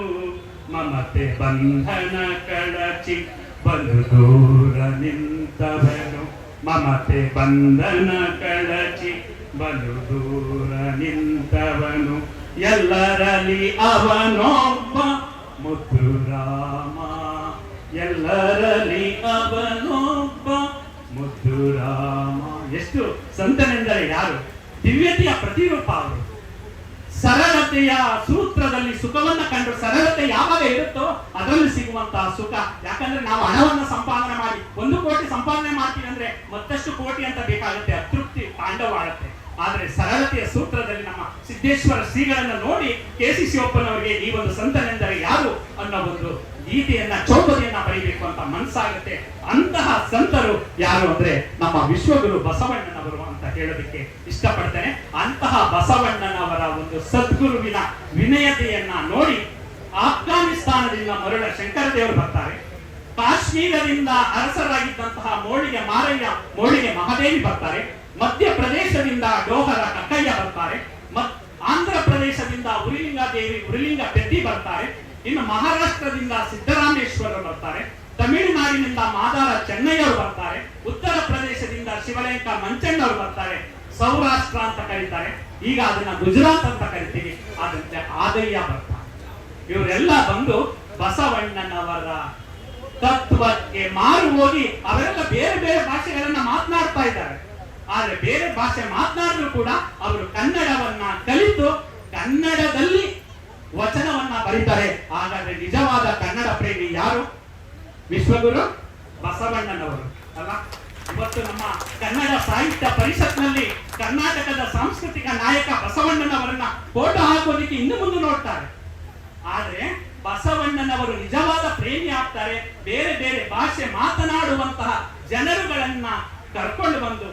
ಮಮತೆ ಬಂಧನ ಕಳಚಿ ಬಲು ದೂರ ನಿಂತವನು. ಮಮತೆ ಬಂಧನ ಕಳಚಿ ಬಲು ದೂರ ನಿಂತವನು. ಎಲ್ಲರಲ್ಲಿ ಅವನೊಬ್ಬ ಮುದ್ದು ರಾಮ. ಎಲ್ಲರಲ್ಲಿ ಅವನೊಬ್ಬ ಮುದ್ದು ರಾಮ. ಎಷ್ಟು ಸಂತನೆಂದರೆ ಯಾರು, ದಿವ್ಯತೆಯ ಪ್ರತಿರೂಪ ಅವರು. ಸರಳತೆಯ ಸೂತ್ರದಲ್ಲಿ ಸುಖವನ್ನ ಕಂಡು, ಸರಳತೆ ಯಾವಾಗ ಇರುತ್ತೋ ಅದರಲ್ಲಿ ಸಿಗುವಂತಹ ಸುಖ. ಯಾಕಂದ್ರೆ ನಾವು ಹಣವನ್ನ ಸಂಪಾದನೆ ಮಾಡಿ 1 ಕೋಟಿ ಸಂಪಾದನೆ ಮಾಡ್ತೀವಿ ಅಂದ್ರೆ ಮತ್ತಷ್ಟು ಕೋಟಿ ಅಂತ ಬೇಕಾಗುತ್ತೆ, ಅತೃಪ್ತಿ ತಾಂಡವಾಡುತ್ತೆ. ಆದ್ರೆ ಸರಳತೆಯ ಸೂತ್ರದಲ್ಲಿ ನಮ್ಮ ಸಿದ್ದೇಶ್ವರ ಶ್ರೀಗಳನ್ನ ನೋಡಿ ಕೆ.ಸಿ. ಶಿವಪ್ಪನವರಿಗೆ ಈ ಒಂದು ಸಂತನೆಂದರೆ ಯಾರು ಅನ್ನೋ ಒಂದು ಗೀತೆಯನ್ನ, ಚೌಕದಿಯನ್ನ ಬರೀಬೇಕು ಅಂತ ಮನಸ್ಸಾಗುತ್ತೆ. ಅಂತಹ ಸಂತರು ಯಾರು ಅಂದ್ರೆ ನಮ್ಮ ವಿಶ್ವಗುರು ಬಸವಣ್ಣನವರು ಅಂತ ಹೇಳೋದಕ್ಕೆ ಇಷ್ಟಪಡ್ತೇನೆ. ಅಂತಹ ಬಸವಣ್ಣನವರ ಒಂದು ಸದ್ಗುರುವಿನ ವಿನಯತೆಯನ್ನ ನೋಡಿ ಆಫ್ಘಾನಿಸ್ತಾನದಿಂದ ಮರುಳ ಶಂಕರದೇವರು ಬರ್ತಾರೆ. ಕಾಶ್ಮೀರದಿಂದ ಅರಸರಾಗಿದ್ದಂತಹ ಮೋಳಿಗೆ ಮಾರಯ್ಯ, ಮೋಳಿಗೆ ಮಹಾದೇವಿ ಬರ್ತಾರೆ. ಮಧ್ಯಪ್ರದೇಶದಿಂದ ಡೋಹರ ಕಕ್ಕಯ್ಯ ಬರ್ತಾರೆ. ಆಂಧ್ರ ಪ್ರದೇಶದಿಂದ ಉರಿಲಿಂಗಾದೇವಿ, ಉರಿಲಿಂಗ ಪೆದ್ದಿ ಬರ್ತಾರೆ. ಇನ್ನು ಮಹಾರಾಷ್ಟ್ರದಿಂದ ಸಿದ್ದರಾಮೇಶ್ವರರು ಬರ್ತಾರೆ. ತಮಿಳುನಾಡಿನಿಂದ ಮಾದಾರ ಚೆನ್ನಯ್ಯವರು ಬರ್ತಾರೆ. ಉತ್ತರ ಪ್ರದೇಶದಿಂದ ಶಿವಲೇಂಕ ಮಂಚಣ್ಣವರು ಬರ್ತಾರೆ. ಸೌರಾಷ್ಟ್ರ ಅಂತ ಕರೀತಾರೆ, ಈಗ ಅದನ್ನ ಗುಜರಾತ್ ಅಂತ ಕರಿತೀವಿ, ಅದಂತೆ ಆದಯ್ಯ ಬರ್ತಾರೆ. ಇವರೆಲ್ಲ ಬಂದು ಬಸವಣ್ಣನವರ ತತ್ವಕ್ಕೆ ಮಾರು ಹೋಗಿ ಅವರೆಲ್ಲ ಬೇರೆ ಬೇರೆ ಭಾಷೆಗಳನ್ನ ಮಾತನಾಡ್ತಾ ಇದ್ದಾರೆ. ಆದ್ರೆ ಬೇರೆ ಭಾಷೆ ಮಾತನಾಡಿದ್ರು ಕೂಡ ಅವರು ಕನ್ನಡವನ್ನ ಕಲಿತು ಕನ್ನಡದಲ್ಲಿ ವಚನವನ್ನ ಬರೀತಾರೆ. ಹಾಗಾದ್ರೆ ನಿಜವಾದ ಕನ್ನಡ ಪ್ರೇಮಿ ಯಾರು? ವಿಶ್ವಗುರು ಬಸವಣ್ಣನವರು ಅಲ್ಲ. ಇವತ್ತು ನಮ್ಮ ಕನ್ನಡ ಸಾಹಿತ್ಯ ಪರಿಷತ್ನಲ್ಲಿ ಕರ್ನಾಟಕದ ಸಾಂಸ್ಕೃತಿಕ ನಾಯಕ ಬಸವಣ್ಣನವರನ್ನ ಫೋಟೋ ಹಾಕೋದಿಕ್ಕೆ ಇನ್ನು ಮುಂದೆ ನೋಡ್ತಾರೆ. ಆದ್ರೆ ಬಸವಣ್ಣನವರು ನಿಜವಾದ ಪ್ರೇಮಿ ಆಗ್ತಾರೆ. ಬೇರೆ ಬೇರೆ ಭಾಷೆ ಮಾತನಾಡುವಂತಹ ಜನರುಗಳನ್ನ ಕರ್ಕೊಂಡು ಬಂದು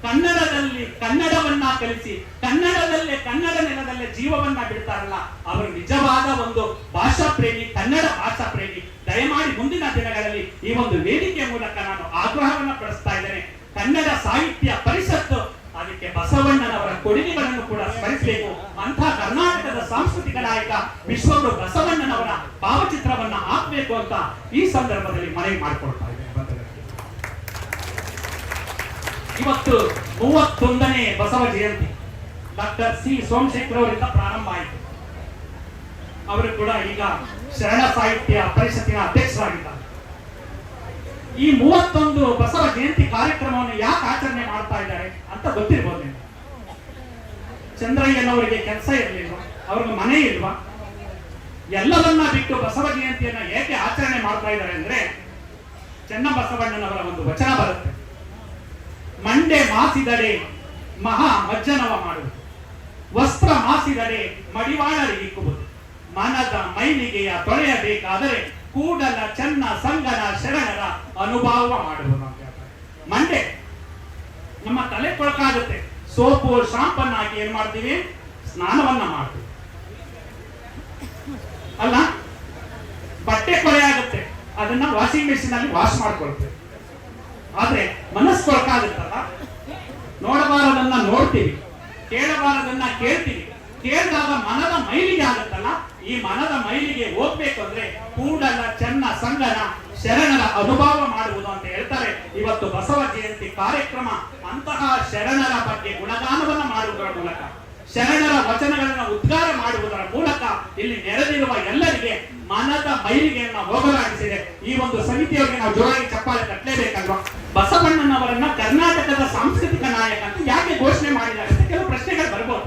ಕನ್ನಡದಲ್ಲಿ ಕನ್ನಡವನ್ನ ಕಲಿಸಿ, ಕನ್ನಡದಲ್ಲೇ, ಕನ್ನಡ ನೆಲದಲ್ಲೇ ಜೀವವನ್ನ ಬಿಡ್ತಾರಲ್ಲ, ಅವರು ನಿಜವಾದ ಒಂದು ಭಾಷಾ ಪ್ರೇಮಿ, ಕನ್ನಡ ಭಾಷಾ ಪ್ರೇಮಿ. ದಯಮಾಡಿ ಮುಂದಿನ ದಿನಗಳಲ್ಲಿ ಈ ಒಂದು ವೇದಿಕೆ ಮೂಲಕ ನಾನು ಆಗ್ರಹವನ್ನ ಪಡಿಸ್ತಾ ಇದ್ದೇನೆ. ಕನ್ನಡ ಸಾಹಿತ್ಯ ಪರಿಷತ್ತು ಅದಕ್ಕೆ ಬಸವಣ್ಣನವರ ಕೊಡುಗೆಗಳನ್ನು ಕೂಡ ಸ್ಮರಿಸಬೇಕು. ಅಂತಹ ಕರ್ನಾಟಕದ ಸಾಂಸ್ಕೃತಿಕ ನಾಯಕ ವಿಶ್ವಗುರು ಬಸವಣ್ಣನವರ ಭಾವಚಿತ್ರವನ್ನ ಹಾಕಬೇಕು ಅಂತ ಈ ಸಂದರ್ಭದಲ್ಲಿ ಮನವಿ ಮಾಡಿಕೊಳ್ತಾ ಇದ್ದೇನೆ. ಇವತ್ತು 31ನೇ ಬಸವ ಜಯಂತಿ ಡಾಕ್ಟರ್ ಸಿ. ಸೋಮಶೇಖರ್ ಅವರಿಂದ ಪ್ರಾರಂಭ ಆಯಿತು. ಅವರು ಕೂಡ ಈಗ ಶರಣ ಸಾಹಿತ್ಯ ಪರಿಷತ್ತಿನ ಅಧ್ಯಕ್ಷರಾಗಿದ್ದಾರೆ. ಈ 31 ಬಸವ ಜಯಂತಿ ಕಾರ್ಯಕ್ರಮವನ್ನು ಯಾಕೆ ಆಚರಣೆ ಮಾಡ್ತಾ ಇದ್ದಾರೆ ಅಂತ ಗೊತ್ತಿರ್ಬೋದು ನೀವು. ಚಂದ್ರಯ್ಯನವರಿಗೆ ಕೆಲಸ ಇರಲಿಲ್ವಾ? ಅವ್ರಿಗೆ ಮನೆ ಇಲ್ವಾ? ಎಲ್ಲವನ್ನ ಬಿಟ್ಟು ಬಸವ ಜಯಂತಿಯನ್ನ ಏಕೆ ಆಚರಣೆ ಮಾಡ್ತಾ ಇದ್ದಾರೆ ಅಂದ್ರೆ, ಚನ್ನಬಸವಣ್ಣನವರ ಒಂದು ವಚನ ಬರುತ್ತೆ, ಮಂಡೆ ಮಾಸಿದರೆ ಮಹಾ ಮಜ್ಜನವ ಮಾಡುವುದು, ವಸ್ತ್ರ ಮಾಸಿದರೆ ಮಡಿವಾಳರಿಗಿಕ್ಕುವುದು, ಮನದ ಮೈಲಿಗೆಯ ತೊಳೆಯಬೇಕಾದರೆ ಕೂಡಲ ಚನ್ನ ಸಂಗನ ಶರಣರ ಅನುಭವ ಮಾಡುವುದು ಅಂತ ಹೇಳ್ತಾರೆ. ಮಂಡೆ ನಮ್ಮ ತಲೆ ಕೊಳಕಾಗುತ್ತೆ, ಸೋಪು ಶಾಂಪನ್ ಹಾಕಿ ಏನ್ ಮಾಡ್ತೀವಿ, ಸ್ನಾನವನ್ನ ಮಾಡ್ತೀವಿ ಅಲ್ಲ. ಬಟ್ಟೆ ಕೊಳೆ ಆಗುತ್ತೆ, ಅದನ್ನ ವಾಷಿಂಗ್ ಮೆಷಿನ್ ಅಲ್ಲಿ ವಾಶ್ ಮಾಡ್ಕೊಳ್ತೇವೆ. ಆದ್ರೆ ಮನಸ್ಸು ಕೊಳಕಾಗುತ್ತಲ್ಲ, ನೋಡಬಾರದನ್ನ ನೋಡ್ತೀವಿ, ಕೇಳಬಾರದನ್ನ ಕೇಳ್ತೀವಿ. ಕೇಳಿದಾಗ ಮನದ ಮೈಲಿಗೆ ಆಗುತ್ತಲ್ಲ, ಈ ಮನದ ಮೈಲಿಗೆ ಹೋಗ್ಬೇಕು ಅಂದ್ರೆ ಕೂಡಲ ಚೆನ್ನ ಸಂಗನ ಶರಣರ ಅನುಭವ ಮಾಡುವುದು ಅಂತ ಹೇಳ್ತಾರೆ. ಇವತ್ತು ಬಸವ ಜಯಂತಿ ಕಾರ್ಯಕ್ರಮ ಅಂತಹ ಶರಣರ ಬಗ್ಗೆ ಗುಣಗಾನವನ್ನ ಮಾಡುವುದರ ಮೂಲಕ, ಶರಣರ ವಚನಗಳನ್ನು ಉದ್ಗಾರ ಮಾಡುವುದರ ಮೂಲಕ ಇಲ್ಲಿ ನೆರೆದಿರುವ ಎಲ್ಲರಿಗೆ ಮನದ ಮೈಲಿಗೆಯನ್ನ ಹೋಗಲಾಡಿಸಿದೆ. ಈ ಒಂದು ಸಮಿತಿಯವರಿಗೆ ನಾವು ಜೋರಾಗಿ ಚಪ್ಪಾಳೆ ತಟ್ಟಲೇಬೇಕಲ್ವಾ. ಬಸವಣ್ಣನವರನ್ನ ಕರ್ನಾಟಕದ ಸಾಂಸ್ಕೃತಿಕ ನಾಯಕ ಅಂತ ಯಾಕೆ ಘೋಷಣೆ ಮಾಡಿದ್ದಾರೆ ಅಂತ ಕೆಲವು ಪ್ರಶ್ನೆಗಳು ಬರ್ಬೋದು.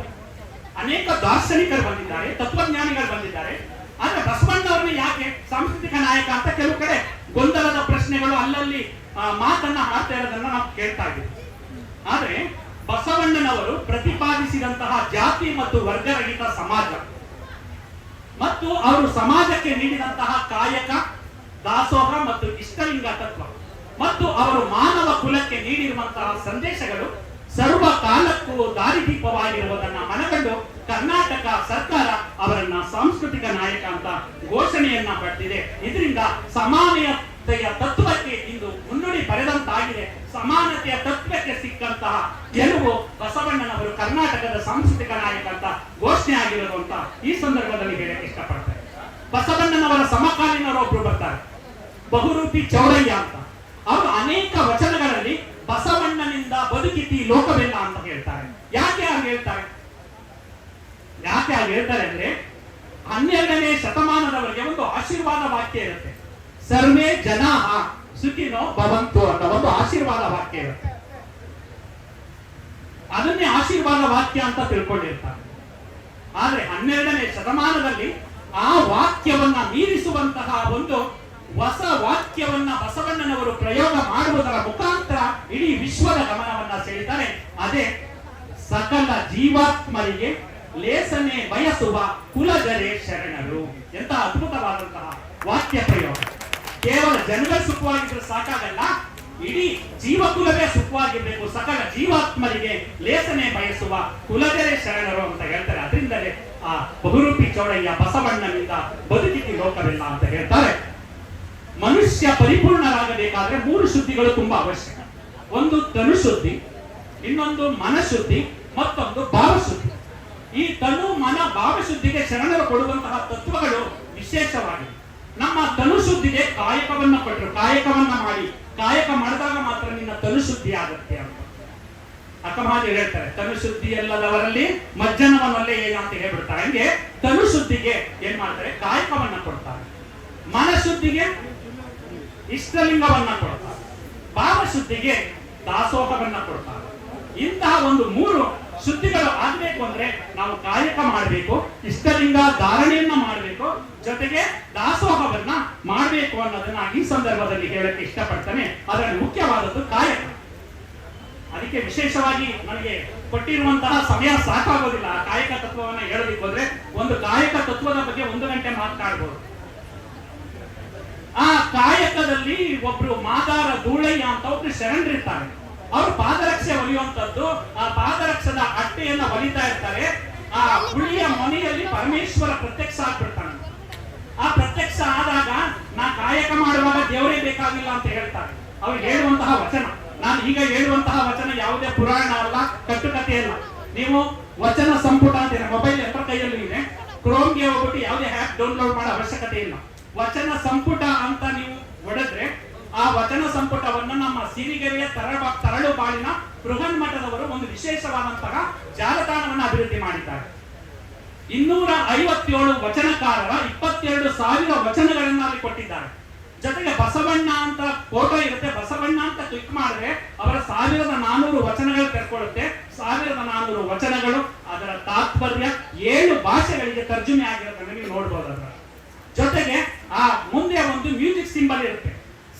ಅನೇಕ ದಾರ್ಶನಿಕರು ಬಂದಿದ್ದಾರೆ, ತತ್ವಜ್ಞಾನಿಗಳು ಬಂದಿದ್ದಾರೆ. ಆದ್ರೆ ಬಸವಣ್ಣವರನ್ನ ಯಾಕೆ ಸಾಂಸ್ಕೃತಿಕ ನಾಯಕ ಅಂತ ಕೆಲವು ಕಡೆ ಗೊಂದಲದ ಪ್ರಶ್ನೆಗಳು ಅಲ್ಲಲ್ಲಿ ಮಾತನ್ನ ಆಡ್ತಾ ಇರೋದನ್ನ ನಾವು ಕೇಳ್ತಾ ಇದ್ದೀವಿ. ಆದ್ರೆ ಬಸವಣ್ಣನವರು ಪ್ರತಿಪಾದಿಸಿದಂತಹ ಜಾತಿ ಮತ್ತು ವರ್ಗರಹಿತ ಸಮಾಜ ಮತ್ತು ಅವರು ಸಮಾಜಕ್ಕೆ ನೀಡಿದಂತಹ ಕಾಯಕ, ದಾಸೋಹ ಮತ್ತು ಇಷ್ಟಲಿಂಗ ತತ್ವ ಮತ್ತು ಅವರು ಮಾನವ ಕುಲಕ್ಕೆ ನೀಡಿರುವಂತಹ ಸಂದೇಶಗಳು ಸರ್ವ ಕಾಲಕ್ಕೂ ದಾರಿದೀಪವಾಗಿರುವುದನ್ನ ಮನಗಂಡು ಕರ್ನಾಟಕ ಸರ್ಕಾರ ಅವರನ್ನ ಸಾಂಸ್ಕೃತಿಕ ನಾಯಕ ಅಂತ ಘೋಷಣೆಯನ್ನ ಪಡೆದಿದೆ. ಇದರಿಂದ ಸಮಾನತೆಯ ತತ್ವಕ್ಕೆ ಇಂದು ಮುನ್ನುಡಿ ಬರೆದಂತಾಗಿದೆ. ಸಮಾನತೆಯ ತತ್ವಕ್ಕೆ ಸಿಕ್ಕಂತಹ ಗೆಲುವು ಬಸವಣ್ಣನವರು ಕರ್ನಾಟಕದ ಸಾಂಸ್ಕೃತಿಕ ನಾಯಕ ಅಂತ ಘೋಷಣೆ ಆಗಿರೋದು ಅಂತ ಈ ಸಂದರ್ಭದಲ್ಲಿ ಹೇಳಕ್ಕೆ ಇಷ್ಟಪಡ್ತಾರೆ. ಬಸವಣ್ಣನವರ ಸಮಕಾಲೀನರೊಬ್ರು ಬರ್ತಾರೆ, ಬಹುರೂಪಿ ಚೌಡಯ್ಯ ಅಂತ. ಅವರು ಅನೇಕ ವಚನಗಳಲ್ಲಿ ಬಸವಣ್ಣನಿಂದ ಬದುಕಿತಿ ಲೋಕವೆಲ್ಲ ಅಂತ ಹೇಳ್ತಾರೆ. ಯಾಕೆ ಹಾಗೆ ಹೇಳ್ತಾರೆ ಅಂದ್ರೆ 12ನೇ ಶತಮಾನದವರೆಗೆ ಒಂದು ಆಶೀರ್ವಾದ ವಾಕ್ಯ ಇರುತ್ತೆ. ಸರ್ವೇ ಜನಾಃ ಸುಖಿನೋ ಭವಂತು ಅಂತ ಒಂದು ಆಶೀರ್ವಾದ ವಾಕ್ಯ ಇರುತ್ತೆ. ಅದನ್ನೇ ಆಶೀರ್ವಾದ ವಾಕ್ಯ ಅಂತ ತಿಳ್ಕೊಂಡಿರ್ತಾರೆ. ಆದ್ರೆ 12ನೇ ಶತಮಾನದಲ್ಲಿ ಆ ವಾಕ್ಯವನ್ನ ಮೀರಿಸುವಂತಹ ಒಂದು ಹೊಸ ವಾಕ್ಯವನ್ನ ಬಸವಣ್ಣನವರು ಪ್ರಯೋಗ ಮಾಡುವುದರ ಮುಖಾಂತರ ಇಡೀ ವಿಶ್ವದ ಗಮನವನ್ನ ಸೆಳೆದರೆ ಅದೇ ಸಕಲ ಜೀವಾತ್ಮರಿಗೆ ಲೇಸನೆ ಬಯಸುವ ಕುಲಜರೆ ಶರಣರು. ಎಂತ ಅದ್ಭುತವಾದಂತಹ ವಾಕ್ಯ ಪ್ರಯೋಗ. ಕೇವಲ ಜನಗಳು ಸುಖವಾಗಿದ್ರೆ ಸಾಕಾಗಲ್ಲ, ಇಡೀ ಜೀವಕುಲವೇ ಸುಖವಾಗಿರ್ಬೇಕು. ಸಕಲ ಜೀವಾತ್ಮರಿಗೆ ಲೇಸನೆ ಬಯಸುವ ಕುಲಜರೆ ಶರಣರು ಅಂತ ಹೇಳ್ತಾರೆ. ಅದರಿಂದಲೇ ಆ ಬಹುರೂಪಿ ಚೌಡಯ್ಯ ಬಸವಣ್ಣನಿಂದ ಬದುಕಿತಿ ಲೋಕವಿಲ್ಲ ಅಂತ ಹೇಳ್ತಾರೆ. ಮನುಷ್ಯ ಪರಿಪೂರ್ಣರಾಗಬೇಕಾದ್ರೆ 3 ಶುದ್ಧಿಗಳು ತುಂಬಾ ಅವಶ್ಯಕ. ಒಂದು ತನು ಶುದ್ಧಿ, ಇನ್ನೊಂದು ಮನಶುದ್ಧಿ, ಮತ್ತೊಂದು ಭಾವಶುದ್ಧಿ. ಈ ತನು ಮನ ಭಾವಶುದ್ಧಿಗೆ ಶರಣರು ಕೊಡುವಂತಹ ತತ್ವಗಳು ವಿಶೇಷವಾಗಿದೆ. ನಮ್ಮ ತನು ಶುದ್ಧಿಗೆ ಕಾಯಕವನ್ನ ಕೊಟ್ಟರು. ಕಾಯಕವನ್ನ ಮಾಡಿ, ಕಾಯಕ ಮಾಡಿದಾಗ ಮಾತ್ರ ನಿನ್ನ ತನು ಶುದ್ಧಿ ಆಗುತ್ತೆ ಅಂತ ಅಕ್ಕಮಹಾದೇವಿ ಹೇಳ್ತಾರೆ. ತನು ಶುದ್ಧಿ ಎಲ್ಲದವರಲ್ಲಿ ಮಜ್ಜನವನ್ನಲ್ಲೇ ಏನು ಅಂತ ಹೇಳ್ಬಿಡ್ತಾರೆ. ಹಂಗೆ ತನು ಶುದ್ಧಿಗೆ ಏನ್ ಮಾಡ್ತಾರೆ, ಕಾಯಕವನ್ನ ಕೊಡ್ತಾರೆ. ಮನಶುದ್ಧಿಗೆ ಇಷ್ಟಲಿಂಗವನ್ನ ಕೊಡ್ತಾರೆ. ಭಾವಶುದ್ಧಿಗೆ ದಾಸೋಹವನ್ನ ಕೊಡ್ತಾರೆ. ಇಂತಹ ಒಂದು 3 ಶುದ್ಧಿಗಳು ಆಗ್ಬೇಕು ಅಂದ್ರೆ ನಾವು ಕಾಯಕ ಮಾಡಬೇಕು, ಇಷ್ಟಲಿಂಗ ಧಾರಣೆಯನ್ನ ಮಾಡಬೇಕು, ಜೊತೆಗೆ ದಾಸೋಹವನ್ನ ಮಾಡಬೇಕು ಅನ್ನೋದನ್ನ ಈ ಸಂದರ್ಭದಲ್ಲಿ ಹೇಳಕ್ಕೆ ಇಷ್ಟಪಡ್ತಾನೆ. ಅದರಲ್ಲಿ ಮುಖ್ಯವಾದದ್ದು ಕಾಯಕ. ಅದಕ್ಕೆ ವಿಶೇಷವಾಗಿ ನನಗೆ ಕೊಟ್ಟಿರುವಂತಹ ಸಮಯ ಸಾಕಾಗೋದಿಲ್ಲ ಕಾಯಕ ತತ್ವವನ್ನ ಹೇಳಬೇಕು ಅಂದ್ರೆ. ಒಂದು ಕಾಯಕ ತತ್ವದ ಬಗ್ಗೆ 1 ಗಂಟೆ ಮಾತನಾಡಬಹುದು. ಆ ಕಾಯಕದಲ್ಲಿ ಒಬ್ರು ಮಾದಾರ ಧೂಳಯ್ಯ ಅಂತ ಒಬ್ರು ಶರಣರಿರ್ತಾರೆ. ಅವರು ಪಾದರಕ್ಷೆ ಹೊಲಿಯುವಂತದ್ದು, ಆ ಪಾದರಕ್ಷದ ಅಟ್ಟೆಯನ್ನ ಹೊಲಿತಾ ಇರ್ತಾರೆ. ಆ ಹುಳಿಯ ಮನೆಯಲ್ಲಿ ಪರಮೇಶ್ವರ ಪ್ರತ್ಯಕ್ಷ ಆಗ್ಬಿಡ್ತಾನೆ. ಆ ಪ್ರತ್ಯಕ್ಷ ಆದಾಗ ನಾ ಕಾಯಕ ಮಾಡುವಾಗ ದೇವರೇ ಬೇಕಾಗಿಲ್ಲ ಅಂತ ಹೇಳ್ತಾರೆ. ಅವ್ರು ಹೇಳುವಂತಹ ವಚನ, ನಾನು ಈಗ ಹೇಳುವಂತಹ ವಚನ ಯಾವುದೇ ಪುರಾಣ ಅಲ್ಲ, ಕಟ್ಟುಕತೆ ಅಲ್ಲ. ನೀವು ವಚನ ಸಂಪುಟ ಅಂತ ಮೊಬೈಲ್ ಎಲ್ಲರ ಕೈಯಲ್ಲೂ ಇದೆ. ಕ್ರೋಮ್ಗೆ ಹೋಗ್ಬಿಟ್ಟು ಯಾವುದೇ ಆ್ಯಪ್ ಡೌನ್ಲೋಡ್ ಮಾಡೋ ಅವಶ್ಯಕತೆ ಇಲ್ಲ. ವಚನ ಸಂಪುಟ ಅಂತ ನೀವು ಹೊಡೆದ್ರೆ ಆ ವಚನ ಸಂಪುಟವನ್ನು ನಮ್ಮ ಸಿರಿಗೆರೆಯ ತರಳು ಬಾಳಿನ ಬೃಹನ್ ಮಠದವರು ಒಂದು ವಿಶೇಷವಾದಂತಹ ಜಾಲತಾಣವನ್ನು ಅಭಿವೃದ್ಧಿ ಮಾಡಿದ್ದಾರೆ. 257 ವಚನಕಾರರ 22,000 ವಚನಗಳನ್ನ ಅಲ್ಲಿ ಕೊಟ್ಟಿದ್ದಾರೆ. ಜೊತೆಗೆ ಬಸವಣ್ಣ ಅಂತ ಫೋಟೋ ಇರುತ್ತೆ. ಬಸವಣ್ಣ ಅಂತ ಕ್ಲಿಕ್ ಮಾಡಿದ್ರೆ ಅವರ 1400 ವಚನಗಳು ತೆರ್ಕೊಳ್ಳುತ್ತೆ. 1400 ವಚನಗಳು, ಅದರ ತಾತ್ಪರ್ಯ 7 ಭಾಷೆಗಳಿಗೆ ತರ್ಜುಮೆ ಆಗಿರೋದನ್ನ ನೀವು ನೋಡ್ಬೋದು. ಅದರ ಜೊತೆಗೆ ಆ ಮುಂದೆ ಒಂದು ಮ್ಯೂಸಿಕ್ ಸಿಂಬಲ್ ಇರುತ್ತೆ,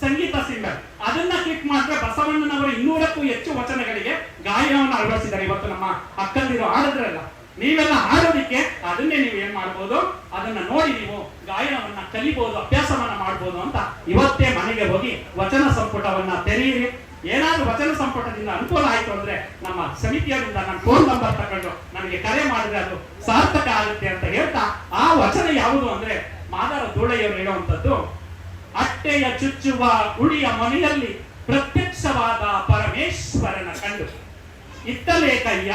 ಸಂಗೀತ ಸಿಂಬಲ್. ಅದನ್ನ ಕ್ಲಿಕ್ ಮಾಡಿದ್ರೆ ಬಸವಣ್ಣನವರ 200ಕ್ಕೂ ಹೆಚ್ಚು ವಚನಗಳಿಗೆ ಗಾಯನವನ್ನು ಅಳವಡಿಸಿದ್ದಾರೆ. ಇವತ್ತು ನಮ್ಮ ಅಕ್ಕಂದಿರು ಹಾಡಿದ್ರಲ್ಲ, ನೀವೆಲ್ಲ ಹಾಡೋದಿಕ್ಕೆ ಅದನ್ನೇ ನೀವು ಏನ್ ಮಾಡ್ಬೋದು, ಅದನ್ನ ನೋಡಿ ನೀವು ಗಾಯನವನ್ನ ಕಲಿಬಹುದು, ಅಭ್ಯಾಸವನ್ನ ಮಾಡ್ಬೋದು ಅಂತ ಇವತ್ತೇ ಮನೆಗೆ ಹೋಗಿ ವಚನ ಸಂಪುಟವನ್ನ ತೆರೆಯಿರಿ. ಏನಾದ್ರೂ ವಚನ ಸಂಪುಟದಿಂದ ಅನುಕೂಲ ಆಯ್ತು ಅಂದ್ರೆ ನಮ್ಮ ಸಮಿತಿಯವರಿಂದ ನನ್ನ ಫೋನ್ ನಂಬರ್ ತಗೊಂಡು ನನಗೆ ಕರೆ ಮಾಡಿದ್ರೆ ಅದು ಸಾರ್ಥಕ ಆಗುತ್ತೆ ಅಂತ ಹೇಳ್ತಾ, ಆ ವಚನ ಯಾವುದು ಅಂದ್ರೆ ಮಾದಾರ ಧೂಳೆಯವರು ಹೇಳುವಂತದ್ದು, ಅಟ್ಟೆಯ ಚುಚ್ಚುವ ಉಳಿಯ ಮನೆಯಲ್ಲಿ ಪ್ರತ್ಯಕ್ಷವಾದ ಪರಮೇಶ್ವರನ ಕಂಡು ಇತ್ತಲೇ ಕೈಯ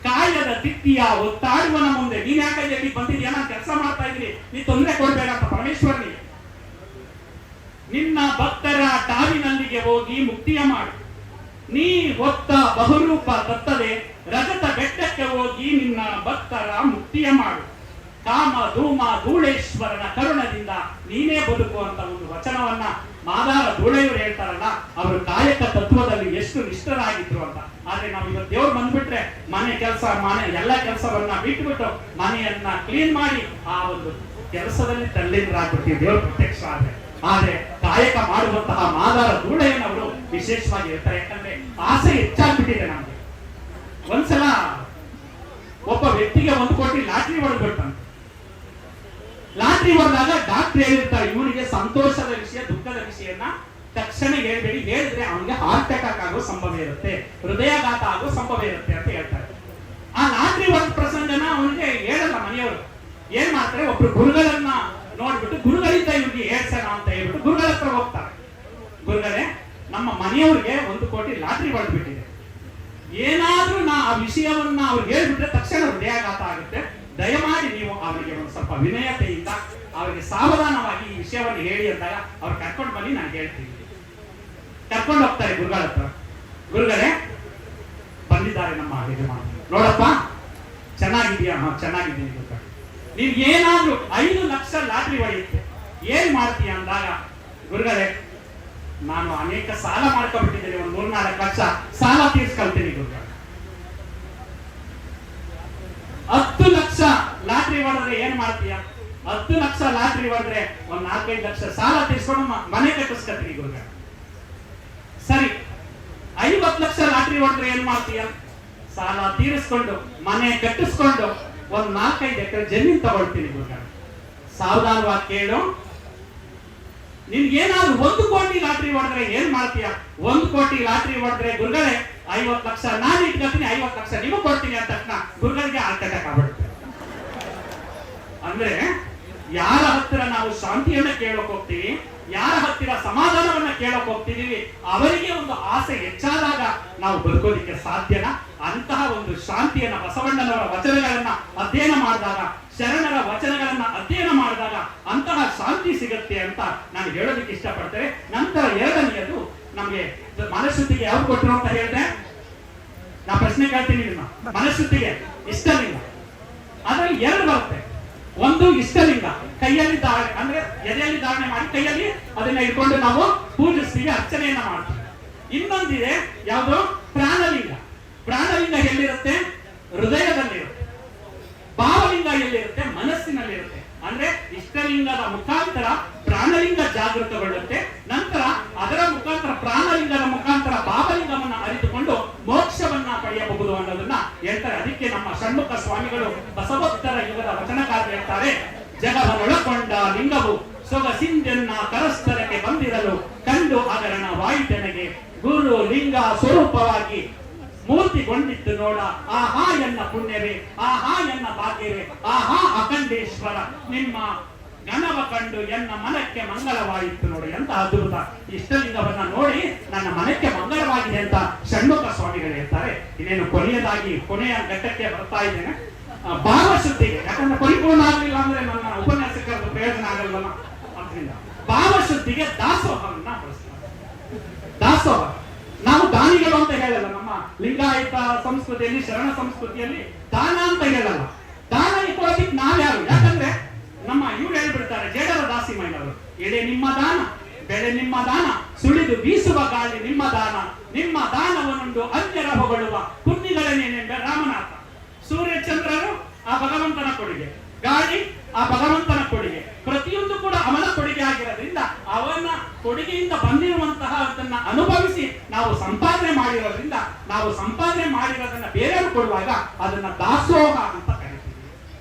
ಕಾಯದ ತಿತ್ತಿಯ ಒತ್ತಾಡುವನ ಮುಂದೆ ನೀನ್ ಯಾಕೆ ಬಂದಿದ್ಯಾ, ನಾನು ಕೆಲಸ ಮಾಡ್ತಾ ಇದ್ದೀನಿ, ನೀ ತೊಂದರೆ ಕೊಡ್ಬೇಡ ಅಂತ ಪರಮೇಶ್ವರನಿಗೆ. ನಿನ್ನ ಭಕ್ತರ ಟಾವಿನಲ್ಲಿಗೆ ಹೋಗಿ ಮುಕ್ತಿಯ ಮಾಡು, ನೀ ಹೊತ್ತ ಬಹುರೂಪ ತತ್ತದೆ ರಜತ ಬೆಟ್ಟಕ್ಕೆ ಹೋಗಿ ನಿನ್ನ ಭಕ್ತರ ಮುಕ್ತಿಯ ಮಾಡು, ಕಾಮ ಧೂಮ ಧೂಳೇಶ್ವರನ ಕರುಣದಿಂದ ನೀನೇ ಬದುಕು ಅಂತ ಒಂದು ವಚನವನ್ನ ಮಾದಾರ ಧೂಳೆಯವರು ಹೇಳ್ತಾರಲ್ಲ, ಅವರು ಕಾಯಕ ತತ್ವದಲ್ಲಿ ಎಷ್ಟು ನಿಷ್ಠರಾಗಿದ್ರು ಅಂತ. ಆದ್ರೆ ನಾವು ಇವತ್ತು ದೇವ್ರು ಬಂದ್ಬಿಟ್ರೆ ಮನೆ ಕೆಲಸ, ಮನೆ ಎಲ್ಲ ಕೆಲಸವನ್ನ ಬಿಟ್ಟುಬಿಟ್ಟು ಮನೆಯನ್ನ ಕ್ಲೀನ್ ಮಾಡಿ ಆ ಒಂದು ಕೆಲಸದಲ್ಲಿ ತಲ್ಲೀನರಾಗ್ಬಿಡ್ತೀವಿ ದೇವ್ರು ಪ್ರತ್ಯಕ್ಷ ಆದ್ರೆ ಕಾಯಕ ಮಾಡುವಂತಹ ಮಾದಾರ ಧೂಳೆಯನ್ನವರು ವಿಶೇಷವಾಗಿ ಹೇಳ್ತಾರೆ. ಯಾಕಂದ್ರೆ ಆಸೆ ಹೆಚ್ಚಾಗ್ಬಿಟ್ಟಿದೆ ನಮ್ಗೆ. ಒಂದ್ಸಲ ಒಬ್ಬ ವ್ಯಕ್ತಿಗೆ 1 ಕೋಟಿ ಲಾಟ್ರಿ ಹೊಡೆದ್ಬಿಡ್ತಾನೆ. ಲಾಟ್ರಿ ಹೊಡೆದಾಗ ಡಾಕ್ಟರ್ ಹೇಳಿರ್ತಾರೆ, ಇವನಿಗೆ ಸಂತೋಷದ ವಿಷಯ ದುಃಖದ ವಿಷಯನ ತಕ್ಷಣ ಹೇಳ್ಬೇಡಿ, ಹೇಳಿದ್ರೆ ಅವನಿಗೆ ಹಾರ್ಟ್ ಅಟ್ಯಾಕ್ ಆಗೋ ಸಂಭವ ಇರುತ್ತೆ, ಹೃದಯಾಘಾತ ಆಗೋ ಸಂಭವ ಇರುತ್ತೆ ಅಂತ ಹೇಳ್ತಾರೆ. ಆ ಲಾಟ್ರಿ ಹೊಡೆದ ಪ್ರಸಂಗನ ಅವನಿಗೆ ಹೇಳಲ್ಲ ಮನೆಯವರು. ಏನ್ ಮಾಡ್ತಾರೆ, ಒಬ್ರು ಗುರುಗಳನ್ನ ನೋಡ್ಬಿಟ್ಟು ಗುರುಗಳಿಂದ ಇವ್ರಿಗೆ ಹೇಳ್ಸೋಣ ಅಂತ ಹೇಳ್ಬಿಟ್ಟು ಗುರುಗಳ ಹತ್ರ ಹೋಗ್ತಾರೆ. ಗುರುಗಳೇ, ನಮ್ಮ ಮನೆಯವ್ರಿಗೆ 1 ಕೋಟಿ ಲಾಟ್ರಿ ಹೊಡೆದ್ಬಿಟ್ಟಿದೆ, ಏನಾದ್ರೂ ಆ ವಿಷಯವನ್ನ ಅವ್ರಿಗೆ ಹೇಳ್ಬಿಟ್ರೆ ತಕ್ಷಣ ಹೃದಯಾಘಾತ ಆಗುತ್ತೆ, ದಯಮಾಡಿ ನೀವು ಅವರಿಗೆ ಒಂದು ಸ್ವಲ್ಪ ವಿನಯತೆಯಿಂದ ಅವರಿಗೆ ಸಾವಧಾನವಾಗಿ ಈ ವಿಷಯವನ್ನು ಹೇಳಿ ಅಂದಾಗ ಅವ್ರು ಕರ್ಕೊಂಡು ಬನ್ನಿ, ನಾನು ಹೇಳ್ತೀನಿ. ಕರ್ಕೊಂಡು ಹೋಗ್ತಾರೆ ಗುರುಗಳ ಹತ್ರ. ಗುರುಗಳೇ, ಬಂದಿದ್ದಾರೆ ನಮ್ಮ ಯಜಮಾನ, ನೋಡಪ್ಪ ಚೆನ್ನಾಗಿದ್ಯಾ? ಚೆನ್ನಾಗಿದ್ದೀನಿ ಗುರುಗಳೇ. ನೀವ್ ಏನಾದ್ರೂ 5 ಲಕ್ಷ ಲಾಟ್ರಿ ಹೊಡೆಯುತ್ತೆ, ಏನ್ ಮಾಡ್ತೀಯ ಅಂದಾಗ, ಗುರುಗಳೇ ನಾನು ಅನೇಕ ಸಾಲ ಮಾಡ್ಕೊಂಡ್ಬಿಟ್ಟಿದ್ದೇನೆ, ಒಂದು 3-4 ಲಕ್ಷ ಸಾಲ ತೀರ್ಸ್ಕೊಳ್ತೀನಿ ಗುರುಗಳೇ. 10 ಲಕ್ಷ ಲಾಟ್ರಿ ಹೊಡೆದ್ರೆ ಏನ್ ಮಾಡ್ತೀಯ? 10 ಲಕ್ಷ ಲಾಟ್ರಿ ಹೊಡೆದ್ರೆ 4-5 ಲಕ್ಷ ಸಾಲ ತೀರ್ಸ್ಕೊಂಡು ಮನೆ ಕಟ್ಟಿಸ್ಕೊತೀನಿ ಗುರುಗಳೇ. ಸರಿ, 50 ಲಕ್ಷ ಲಾಟ್ರಿ ಹೊಡೆದ್ರೆ ಏನ್ ಮಾಡ್ತೀಯ? ಸಾಲ ತೀರಿಸ್ಕೊಂಡು ಮನೆ ಕಟ್ಟಿಸ್ಕೊಂಡು 4-5 ಎಕರೆ ಜಮೀನ್ ತಗೊಳ್ತೀನಿ ಗುರುಗಳೇ. ಸಾವಧಾನವಾಗಿ ಕೇಳು, ನಿನ್ಗೇನಾದ್ರು 1 ಕೋಟಿ ಲಾಟ್ರಿ ಹೊಡೆದ್ರೆ ಏನ್ ಮಾಡ್ತೀಯ? 1 ಕೋಟಿ ಲಾಟ್ರಿ ಹೊಡೆದ್ರೆ ಗುರುಗಳೇ 50 ಲಕ್ಷ ನಾನು ಇಟ್ಕೊಳ್ತೀನಿ, 50 ಲಕ್ಷ ನಿಮಗೆ ಕೊಡ್ತೀನಿ ಅಂತ ತಕ್ಷಣ ಗುರುಗಳಿಗೆ ಹಾರ್ಟ್ ಅಟ್ಯಾಕ್ ಆಗ್ಬಿಡುತ್ತೆ. ಅಂದ್ರೆ ಯಾರ ಹತ್ತಿರ ನಾವು ಶಾಂತಿಯನ್ನ ಕೇಳಕ್ ಹೋಗ್ತೀವಿ, ಯಾರ ಹತ್ತಿರ ಸಮಾಧಾನವನ್ನ ಕೇಳಕ್ ಹೋಗ್ತಿದೀವಿ, ಅವರಿಗೆ ಒಂದು ಆಸೆ ಹೆಚ್ಚಾದಾಗ ನಾವು ಬದುಕೋದಿಕ್ಕೆ ಸಾಧ್ಯನ? ಅಂತಹ ಒಂದು ಶಾಂತಿಯನ್ನ ಬಸವಣ್ಣನವರ ವಚನಗಳನ್ನ ಅಧ್ಯಯನ ಮಾಡಿದಾಗ, ಶರಣರ ವಚನಗಳನ್ನ ಅಧ್ಯಯನ ಮಾಡಿದಾಗ ಅಂತಹ ಶಾಂತಿ ಸಿಗುತ್ತೆ ಅಂತ ನಾನು ಹೇಳೋದಕ್ಕೆ ಇಷ್ಟಪಡ್ತೇನೆ. ನಂತರ 2ನೇದು ನಮ್ಗೆ ಮನಃಶುದ್ಧಿಗೆ ಯಾವ್ದು ಕೊಟ್ಟರು ಅಂತ ಹೇಳಿದ್ರೆ, ನಾ ಪ್ರಶ್ನೆ ಕೇಳ್ತೀನಿ ನಿಮ್ಮ ಮನಃಶುದ್ಧಿಗೆ ಇಷ್ಟಲಿಂಗ, ಅದ್ರಲ್ಲಿ 2 ಬರುತ್ತೆ. ಒಂದು ಇಷ್ಟಲಿಂಗ, ಕೈಯಲ್ಲಿ ಅಂದ್ರೆ ಎದೆಯಲ್ಲಿ ಧಾರಣೆ ಮಾಡಿ ಕೈಯಲ್ಲಿ ಅದನ್ನ ಇಟ್ಕೊಂಡು ನಾವು ಪೂಜಿಸ್ತೀವಿ, ಅರ್ಚನೆಯನ್ನ ಮಾಡ್ತೀವಿ. ಇನ್ನೊಂದಿದೆ ಯಾವುದು? ಪ್ರಾಣಲಿಂಗ. ಪ್ರಾಣಲಿಂಗ ಎಲ್ಲಿರುತ್ತೆ? ಹೃದಯದಲ್ಲಿರುತ್ತೆ. ಭಾವಲಿಂಗ ಎಲ್ಲಿರುತ್ತೆ? ಮನಸ್ಸಿನಲ್ಲಿರುತ್ತೆ. ಅಂದ್ರೆ ಇಷ್ಟಲಿಂಗದ ಮುಖಾಂತರ ಪ್ರಾಣಲಿಂಗ ಜಾಗೃತಗೊಳ್ಳುತ್ತೆ, ನಂತರ ಅದರ ಮುಖಾಂತರ ಪ್ರಾಣಲಿಂಗದ ಮುಖಾಂತರ ಭಾವಲಿಂಗವನ್ನ ಅರಿತುಕೊಂಡು ಮೋಕ್ಷವನ್ನ ಪಡೆಯಬಹುದು ಅನ್ನೋದನ್ನ ಹೇಳ್ತಾರೆ. ಅದಕ್ಕೆ ನಮ್ಮ ಷಣ್ಮುಖ ಸ್ವಾಮಿಗಳು ಬಸವೋತ್ತರ ಯುಗದ ವಚನಕಾರರು ಹೇಳ್ತಾರೆ, ಜಗವನ್ನೊಳಗೊಂಡ ಲಿಂಗವು ಸೊಗಸಿಂದೆನ್ನ ಕರಸ್ಥರಕ್ಕೆ ಬಂದಿರಲು ಕಂಡು ಹಗರಣ ವಾಯಿತನೆಗೆ ಗುರು ಲಿಂಗ ಸ್ವರೂಪವಾಗಿ ಮೂರ್ತಿಗೊಂಡಿತ್ತು ನೋಡ, ಆಹಾ ಎನ್ನ ಪುಣ್ಯವೇ, ಆಹಾ ಎನ್ನ ಭಾಗ್ಯವೇ, ಆಹಾ ಅಖಂಡೇಶ್ವರ ನಿಮ್ಮ ಗಣವ ಕಂಡು ಎನ್ನ ಮನಕ್ಕೆ ಮಂಗಳವಾಯಿತು ನೋಡಿ ಅಂತ ಅದ್ಭುತ. ಇಷ್ಟಲಿಂಗವನ್ನ ನೋಡಿ ನನ್ನ ಮನಕ್ಕೆ ಮಂಗಳವಾಗಿದೆ ಅಂತ ಷಣ್ಮುಖ ಸ್ವಾಮಿಗಳು ಹೇಳ್ತಾರೆ. ಇನ್ನೇನು ಕೊನೆಯ ಘಟ್ಟಕ್ಕೆ ಬರ್ತಾ ಇದ್ದೇನೆ. ಭಾವಶುದ್ಧಿಗೆ, ಯಾಕಂದ್ರೆ ಪರಿಪೂರ್ಣ ಆಗಲಿಲ್ಲ ಅಂದ್ರೆ ನನ್ನ ಉಪನ್ಯಾಸಕರ ಪ್ರಯೋಜನ ಆಗಲ್ವಲ್ಲ, ಅದರಿಂದ ಭಾವಶುದ್ಧಿಗೆ ದಾಸೋಹವನ್ನ ಬಳಸ್ತಾರೆ. ದಾಸೋಹ ನಾವು ದಾನಿಗಳು ಅಂತ ಹೇಳಲ್ಲ. ನಮ್ಮ ಲಿಂಗಾಯತ ಸಂಸ್ಕೃತಿಯಲ್ಲಿ, ಶರಣ ಸಂಸ್ಕೃತಿಯಲ್ಲಿ ದಾನ ಅಂತ ಹೇಳಲ್ಲ. ದಾನ ಇಟ್ಕೊಳ್ಳೋದಿಕ್ ನಾವ್ಯಾರು? ಯಾಕಂದ್ರೆ ನಮ್ಮ ಇವ್ರು ಹೇಳ್ಬಿಡ್ತಾರೆ, ಜೇಡರ ದಾಸಿಮಯ್ಯನವರು, ಎಡೆ ನಿಮ್ಮ ದಾನ, ಬೆಳೆ ನಿಮ್ಮ ದಾನ, ಸುಳಿದು ಬೀಸುವ ಗಾಳಿ ನಿಮ್ಮ ದಾನ, ನಿಮ್ಮ ದಾನವನ್ನುಂಡು ಅನ್ಯರ ಹೊಗಳುವ ಕುನ್ನಿಗಳೇನೆಂಬ ರಾಮನಾಥ. ಸೂರ್ಯಚಂದ್ರರು ಆ ಭಗವಂತನ ಕೊಡುಗೆ, ಗಾಳಿ ಆ ಭಗವಂತನ ಕೊಡುಗೆ, ಪ್ರತಿಯೊಂದು ಕೂಡ ಅವನ ಕೊಡುಗೆ ಆಗಿರೋದ್ರಿಂದ ಅವನ ಕೊಡುಗೆಯಿಂದ ಬಂದಿರುವಂತಹ ಅದನ್ನ ಅನುಭವಿಸಿ ನಾವು ಸಂಪಾದನೆ ಮಾಡಿರೋದ್ರಿಂದ, ನಾವು ಸಂಪಾದನೆ ಮಾಡಿರೋದನ್ನ ಬೇರೆಯವರು ಕೊಡುವಾಗ ಅದನ್ನ ದಾಸೋಹ ಅಂತ ಕರಿತೀವಿ.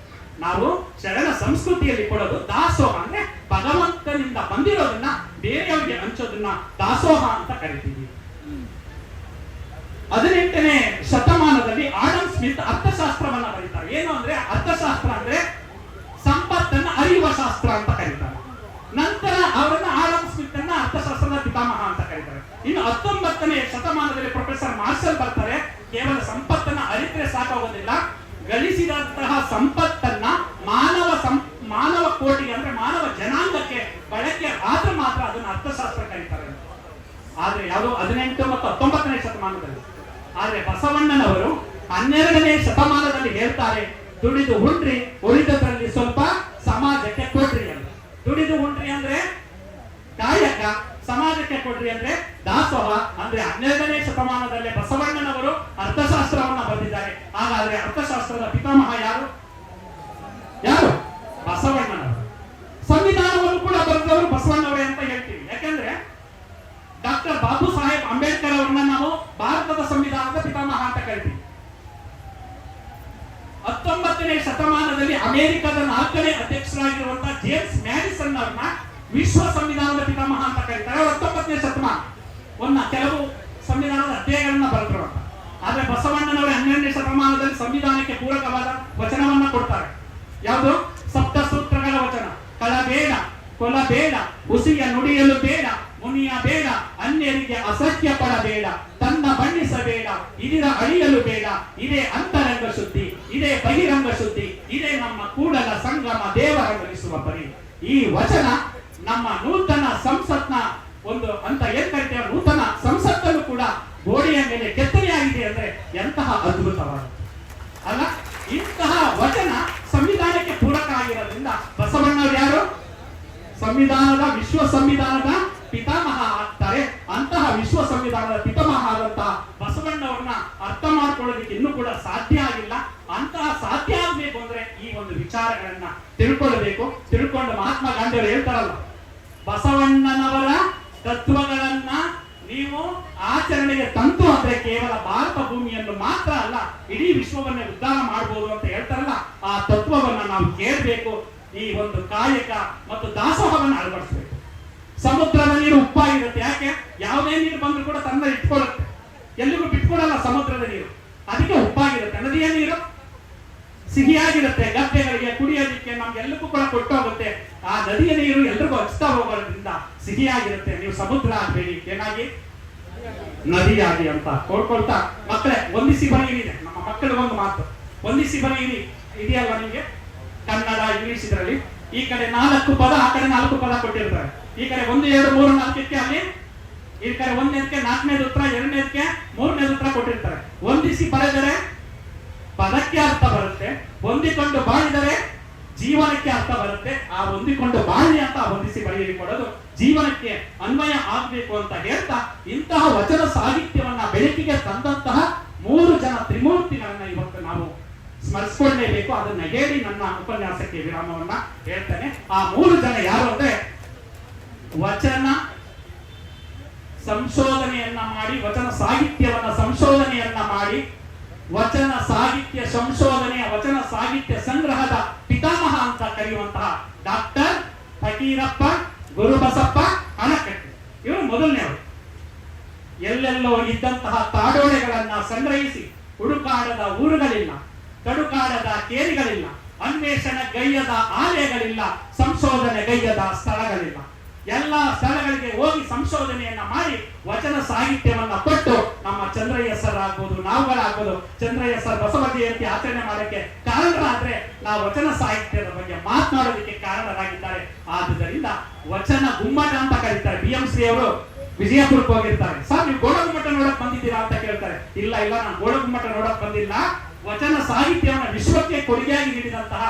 ನಾವು ಶರಣ ಸಂಸ್ಕೃತಿಯಲ್ಲಿ ಕೊಡೋದು ದಾಸೋಹ, ಅಂದ್ರೆ ಭಗವಂತನಿಂದ ಬಂದಿರೋದನ್ನ ಬೇರೆಯವರಿಗೆ ಹಂಚೋದನ್ನ ದಾಸೋಹ ಅಂತ ಕರಿತೀವಿ. 18ನೇ ಶತಮಾನದಲ್ಲಿ ಆಡಮ್ ಸ್ಮಿತ್ ಅರ್ಥಶಾಸ್ತ್ರವನ್ನ ಬರೀತಾರೆ. ಏನು ಅಂದ್ರೆ ಅರ್ಥಶಾಸ್ತ್ರ ಅಂದ್ರೆ ಸಂಪತ್ತನ್ನ ಅರಿಯುವ ಶಾಸ್ತ್ರ ಅಂತ ಕರೀತಾರೆ. ನಂತರ ಅವರನ್ನ ಆಡಮ್ ಸ್ಮಿತ್ ಅನ್ನ ಅರ್ಥಶಾಸ್ತ್ರದ ಪಿತಾಮಹ ಅಂತ ಕರೀತಾರೆ. ಇನ್ನು 19ನೇ ಶತಮಾನದಲ್ಲಿ ಪ್ರೊಫೆಸರ್ ಮಾರ್ಷಲ್ ಬರ್ತಾರೆ. ಕೇವಲ ಸಂಪತ್ತನ್ನ ಅರಿತರೆ ಸಾಕಾಗೋದಿಲ್ಲ, ಗಳಿಸಿದಂತಹ ಸಂಪತ್ತನ್ನ ಮಾನವ ಕೋಟಿಗೆ ಅಂದ್ರೆ ಮಾನವ ಜನಾಂಗಕ್ಕೆ ಬಳಕೆ ಆದ್ರೆ ಮಾತ್ರ ಅದನ್ನ ಅರ್ಥಶಾಸ್ತ್ರ ಕರೀತಾರೆ. ಆದ್ರೆ ಯಾವುದು 18 ಮತ್ತು 19ನೇ ಶತಮಾನದಲ್ಲಿ. ಆದ್ರೆ ಬಸವಣ್ಣನವರು 12ನೇ ಶತಮಾನದಲ್ಲಿ ಹೇಳ್ತಾರೆ, ದುಡಿದು ಉಂಡ್ರಿ, ಉಳಿದದ್ರಲ್ಲಿ ಸ್ವಲ್ಪ ಸಮಾಜಕ್ಕೆ ಕೊಡ್ರಿ ಅಂತ. ದುಡಿದು ಉಂಡ್ರಿ ಅಂದ್ರೆ ಕಾಯಕ, ಸಮಾಜಕ್ಕೆ ಕೊಡ್ರಿ ಅಂದ್ರೆ ದಾಸೋಹ. ಅಂದ್ರೆ 12ನೇ ಶತಮಾನದಲ್ಲೇ ಬಸವಣ್ಣನವರು ಅರ್ಥಶಾಸ್ತ್ರವನ್ನ ಬರೆದಿದ್ದಾರೆ. ಹಾಗಾದ್ರೆ ಅರ್ಥಶಾಸ್ತ್ರದ ಪಿತಾಮಹ ಯಾರು? ಬಸವಣ್ಣನವರು. ಸಂವಿಧಾನವನ್ನು ಕೂಡ ಬರೆದವರು ಬಸವಣ್ಣವರೇ ಅಂತ ಹೇಳ್ತೀವಿ. ಯಾಕಂದ್ರೆ ಡಾಕ್ಟರ್ ಬಾಬು ಸಾಹೇಬ್ ಅಂಬೇಡ್ಕರ್ ಅವರನ್ನ ನಾವು ಭಾರತದ ಸಂವಿಧಾನದ ಪಿತಾಮಹ ಅಂತ ಕರಿತೀವಿ. 19ನೇ ಶತಮಾನದಲ್ಲಿ ಅಮೆರಿಕದ 4ನೇ ಅಧ್ಯಕ್ಷರಾಗಿರುವಂತಹ ಜೇಮ್ಸ್ ಮ್ಯಾಡಿಸನ್ ಅವರನ್ನ ವಿಶ್ವ ಸಂವಿಧಾನದ ಪಿತಾಮಹ ಅಂತ ಕರೀತಾರೆ. 19ನೇ ಶತಮಾನ ಕೆಲವು ಸಂವಿಧಾನದ ಅಧ್ಯಾಯಗಳನ್ನ ಬರೆದ್ರು ಅಂತ. ಆದ್ರೆ ಬಸವಣ್ಣನವರು 12ನೇ ಶತಮಾನದಲ್ಲಿ ಸಂವಿಧಾನಕ್ಕೆ ಪೂರಕವಾದ ವಚನವನ್ನ ಕೊಡ್ತಾರೆ. ಯಾವುದು? ಸಪ್ತ ಸೂತ್ರಗಳ ವಚನ. ಕಳಬೇಡ, ಕೊಲಬೇಡ, ಹುಸಿಯ ನುಡಿಯಲು ಬೇಡ, ಮುನಿಯ ಬೇಡ, ಅನ್ಯರಿಗೆ ಅಸಹ್ಯ ಪಡಬೇಡ, ತನ್ನ ಬಣ್ಣಿಸಬೇಡ, ಇದರ ಅಳಿಯಲು ಬೇಡ, ಇದೇ ಅಂತರಂಗ ಶುದ್ಧಿ, ಇದೇ ಬಹಿರಂಗ ಶುದ್ಧಿ, ಇದೇ ನಮ್ಮ ಕೂಡಲ ಸಂಗಮ ದೇವರ ಗಳಿಸುವ ಪರಿ. ಈ ವಚನ ನಮ್ಮ ನೂತನ ಸಂಸತ್ನ ಒಂದು ಅಂತ ಏನ್ ಕರಿತೇವೆ, ನೂತನ ಸಂಸತ್ತನ್ನು ಕೂಡ ಗೋಡೆಯ ಮೇಲೆ ಕೆತ್ತನೆಯಾಗಿದೆ ಅಂದ್ರೆ ಎಂತಹ ಅದ್ಭುತವಾದ ಅಲ್ಲ. ಇಂತಹ ವಚನ ಸಂವಿಧಾನಕ್ಕೆ ಪೂರಕ ಆಗಿರೋದ್ರಿಂದ ಬಸವಣ್ಣವರು ಯಾರು? ಸಂವಿಧಾನದ ವಿಶ್ವ ಸಂವಿಧಾನದ ಪಿತಾಮಹ ಆಗ್ತಾರೆ. ಅಂತಹ ವಿಶ್ವ ಸಂವಿಧಾನದ ಪಿತಾಮಹ ಆದಂತಹ ಬಸವಣ್ಣವ್ರನ್ನ ಅರ್ಥ ಮಾಡ್ಕೊಳ್ಳೋದಕ್ಕೆ ಇನ್ನೂ ಕೂಡ ಸಾಧ್ಯ ಆಗಿಲ್ಲ. ಅಂತಹ ಸಾಧ್ಯ ಆಗ್ಬೇಕು ಅಂದ್ರೆ ಈ ಒಂದು ವಿಚಾರಗಳನ್ನ ತಿಳ್ಕೊಳ್ಬೇಕು. ತಿಳ್ಕೊಂಡು ಮಹಾತ್ಮ ಗಾಂಧಿಯವರು ಹೇಳ್ತಾರಲ್ಲ, ಬಸವಣ್ಣನವರ ತತ್ವಗಳನ್ನ ನೀವು ಆಚರಣೆಗೆ ತಂತು ಅಂದ್ರೆ ಕೇವಲ ಭಾರತ ಭೂಮಿಯನ್ನು ಮಾತ್ರ ಅಲ್ಲ, ಇಡೀ ವಿಶ್ವವನ್ನೇ ಉದ್ಧಾರ ಮಾಡಬಹುದು ಅಂತ ಹೇಳ್ತಾರಲ್ಲ, ಆ ತತ್ವವನ್ನ ನಾವು ಕೇಳಬೇಕು. ಈ ಒಂದು ಕಾಯಕ ಮತ್ತು ದಾಸೋಹವನ್ನು ಅಳವಡಿಸಬೇಕು. ಸಮುದ್ರದ ನೀರು ಉಪ್ಪಾಗಿರುತ್ತೆ. ಯಾಕೆ? ಯಾವುದೇ ನೀರು ಬಂದ್ರು ಕೂಡ ತನ್ನ ಇಟ್ಕೊಳ್ಳುತ್ತೆ, ಎಲ್ಲಿಗೂ ಬಿಟ್ಕೊಡಲ್ಲ ಸಮುದ್ರದ ನೀರು. ಅದಕ್ಕೆ ಉಪ್ಪಾಗಿರುತ್ತೆ. ನದಿಯ ನೀರು ಸಿಹಿಯಾಗಿರುತ್ತೆ, ಗದ್ದೆಗಳಿಗೆ ಕುಡಿಯೋದಿಕ್ಕೆ ನಮ್ಗೆಲ್ಲಕ್ಕೂ ಕೂಡ ಕೊಟ್ಟೋಗುತ್ತೆ. ಆ ನದಿಯ ನೀರು ಎಲ್ರಿಗೂ ಹಚ್ತಾ ಹೋಗೋದ್ರಿಂದ ಸಿಹಿಯಾಗಿರುತ್ತೆ. ನೀವು ಸಮುದ್ರ ಆಗ್ಬೇಡಿ, ಏನಾಗಿ ನದಿಯಾಗಿ ಅಂತ ಕೋಡ್ಕೊಳ್ತಾ ಮಕ್ಕಳೇ ವಂದಿಸಿ ಬರೆಯಿರಿ. ನಮ್ಮ ಮಕ್ಕಳಿಗೊಂದು ಮಾತು, ವಂದಿಸಿ ಬರೆಯಿರಿ ಇದೆಯಲ್ವಾ ನಿಮ್ಗೆ? ಕನ್ನಡ, ಇಂಗ್ಲಿಷ್ ಇದರಲ್ಲಿ ಈ ಕಡೆ 4 ಪದ, ಆ ಕಡೆ 4 ಪದ ಕೊಟ್ಟಿರ್ತಾರೆ. ಈ ಕಡೆ 1 2 3 4ಕ್ಕೆ ಅಲ್ಲಿ, ಈ ಕಡೆ 1ನೇದಕ್ಕೆ 4ನೇದು ಉತ್ತರ, 2ನೇದಕ್ಕೆ 3ನೇದು ಉತ್ತರ ಕೊಟ್ಟಿರ್ತಾರೆ. ವಂದಿಸಿ ಬರೆದರೆ ಪದಕ್ಕೆ ಅರ್ಥ ಬರುತ್ತೆ, ಹೊಂದಿಕೊಂಡು ಬಾಳಿದರೆ ಜೀವನಕ್ಕೆ ಅರ್ಥ ಬರುತ್ತೆ. ಆ ಹೊಂದಿಕೊಂಡು ಬಾಳಿ ಅಂತ ವಂದಿಸಿ ಬರೆಯಲಿ ಕೊಡೋದು ಜೀವನಕ್ಕೆ ಅನ್ವಯ ಆಗ್ಬೇಕು ಅಂತ ಹೇಳ್ತಾ, ಇಂತಹ ವಚನ ಸಾಹಿತ್ಯವನ್ನ ಬೆಳಕಿಗೆ ತಂದಂತಹ 3 ಜನ ತ್ರಿಮೂರ್ತಿಗಳನ್ನ ಇವತ್ತು ನಾವು ಸ್ಮರಿಸಿಕೊಳ್ಳಲೇಬೇಕು. ಅದನ್ನ ಹೇಳಿ ನನ್ನ ಉಪನ್ಯಾಸಕ್ಕೆ ವಿರಾಮವನ್ನ ಹೇಳ್ತೇನೆ. ಆ 3 ಜನ ಯಾರು ಅಂದ್ರೆ, ವಚನ ಸಂಶೋಧನೆಯನ್ನ ಮಾಡಿ, ವಚನ ಸಾಹಿತ್ಯವನ್ನ ಸಂಶೋಧನೆಯನ್ನ ಮಾಡಿ, ವಚನ ಸಾಹಿತ್ಯ ಸಂಶೋಧನೆಯ ವಚನ ಸಾಹಿತ್ಯ ಸಂಗ್ರಹದ ಪಿತಾಮಹ ಅಂತ ಕರೆಯುವಂತಹ ಡಾಕ್ಟರ್ ಫಕೀರಪ್ಪ ಗುರುಬಸಪ್ಪ ಅಣಕಟ್ಟಿ. ಇವರು ಮೊದಲನೇವರು. ಎಲ್ಲೆಲ್ಲೋ ಇದ್ದಂತಹ ತಾಡೋಳೆಗಳನ್ನ ಸಂಗ್ರಹಿಸಿ, ಹುಡುಕಾಡದ ಊರುಗಳಿಲ್ಲ, ಕಡುಕಾಡದ ಕೇರಿಗಳಿಲ್ಲ, ಅನ್ವೇಷಣೆ ಗೈಯದ ಆಲಯಗಳಿಲ್ಲ, ಸಂಶೋಧನೆ ಗೈಯದ ಸ್ಥಳಗಳಿಲ್ಲ. ಎಲ್ಲ ಸ್ಥಳಗಳಿಗೆ ಹೋಗಿ ಸಂಶೋಧನೆಯನ್ನ ಮಾಡಿ ವಚನ ಸಾಹಿತ್ಯವನ್ನ ಕೊಟ್ಟು ನಮ್ಮ ಚಂದ್ರಯ್ಯ ಸರ್ ಆಗ್ಬೋದು, ನಾವುಗಳಾಗ್ಬೋದು, ಚಂದ್ರಯ್ಯ ಸರ್ ಬಸವ ಜಯಂತಿ ಆಚರಣೆ ಮಾಡೋಕ್ಕೆ ಕಾರಣರಾದ್ರೆ ನಾವು ವಚನ ಸಾಹಿತ್ಯದ ಬಗ್ಗೆ ಮಾತನಾಡೋದಕ್ಕೆ ಕಾರಣರಾಗಿದ್ದಾರೆ. ಆದುದರಿಂದ ವಚನ ಗುಮ್ಮಟ ಅಂತ ಕರೀತಾರೆ. BMC ಅವರು ವಿಜಯಪುರಕ್ಕೆ ಹೋಗಿರ್ತಾರೆ. ಸರ್, ನೀವು ಗೋಳಗುಮ್ಮಟ ನೋಡಕ್ ಬಂದಿದ್ದೀರಾ ಅಂತ ಕೇಳ್ತಾರೆ. ಇಲ್ಲ, ನಾನು ಗೋಳಗುಮ್ಮಟ ನೋಡಕ್ ಬಂದಿಲ್ಲ, ವಚನ ಸಾಹಿತ್ಯವನ್ನ ವಿಶ್ವಕ್ಕೆ ಕೊಡುಗೆಯಾಗಿ ನೀಡಿದಂತಹ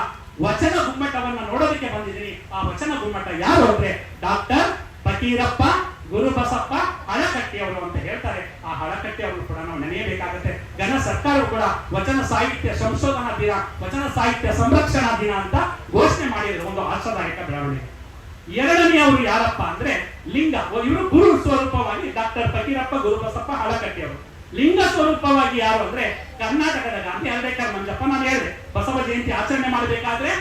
ವಚನ ಗುಮ್ಮಟವನ್ನ ನೋಡೋದಕ್ಕೆ ಬಂದಿದ್ದೀನಿ. ಆ ವಚನ ಗುಮ್ಮಟ ಯಾರು ಅಂದ್ರೆ ಡಾಕ್ಟರ್ ಫಕೀರಪ್ಪ ಗುರುಬಸಪ್ಪ ಹಳಕಟ್ಟಿ ಅವರು ಅಂತ ಹೇಳ್ತಾರೆ. ಆ ಹಳಕಟ್ಟಿ ಅವರು ಕೂಡ ನಾವು ನೆನೆಯಬೇಕಾಗುತ್ತೆ. ಘನ ಸರ್ಕಾರವು ಕೂಡ ವಚನ ಸಾಹಿತ್ಯ ಸಂಶೋಧನಾ ದಿನ, ವಚನ ಸಾಹಿತ್ಯ ಸಂರಕ್ಷಣಾ ದಿನ ಅಂತ ಘೋಷಣೆ ಮಾಡಿದ್ರು. ಒಂದು ಆಶಾದಾಯಕ ಬೆಳವಣಿಗೆ. ಎರಡನೆಯವರು ಯಾರಪ್ಪ ಅಂದ್ರೆ ಲಿಂಗ. ಇವರು ಗುರು ಸ್ವರೂಪವಾಗಿ ಡಾಕ್ಟರ್ ಫಕೀರಪ್ಪ ಗುರುಬಸಪ್ಪ ಹಳಕಟ್ಟಿ ಅವರು. ಲಿಂಗ ಸ್ವರೂಪವಾಗಿ ಯಾರು ಅಂದ್ರೆ ಕರ್ನಾಟಕದ ಗಾಂಧಿ ಹರಡೇಕರ್ ಮಂಜಪ್ಪ. ನಾನು ಹೇಳಿದೆ, ಬಸವ ಜಯಂತಿ ಆಚರಣೆ ಮಾಡಬೇಕಾದ್ರೆ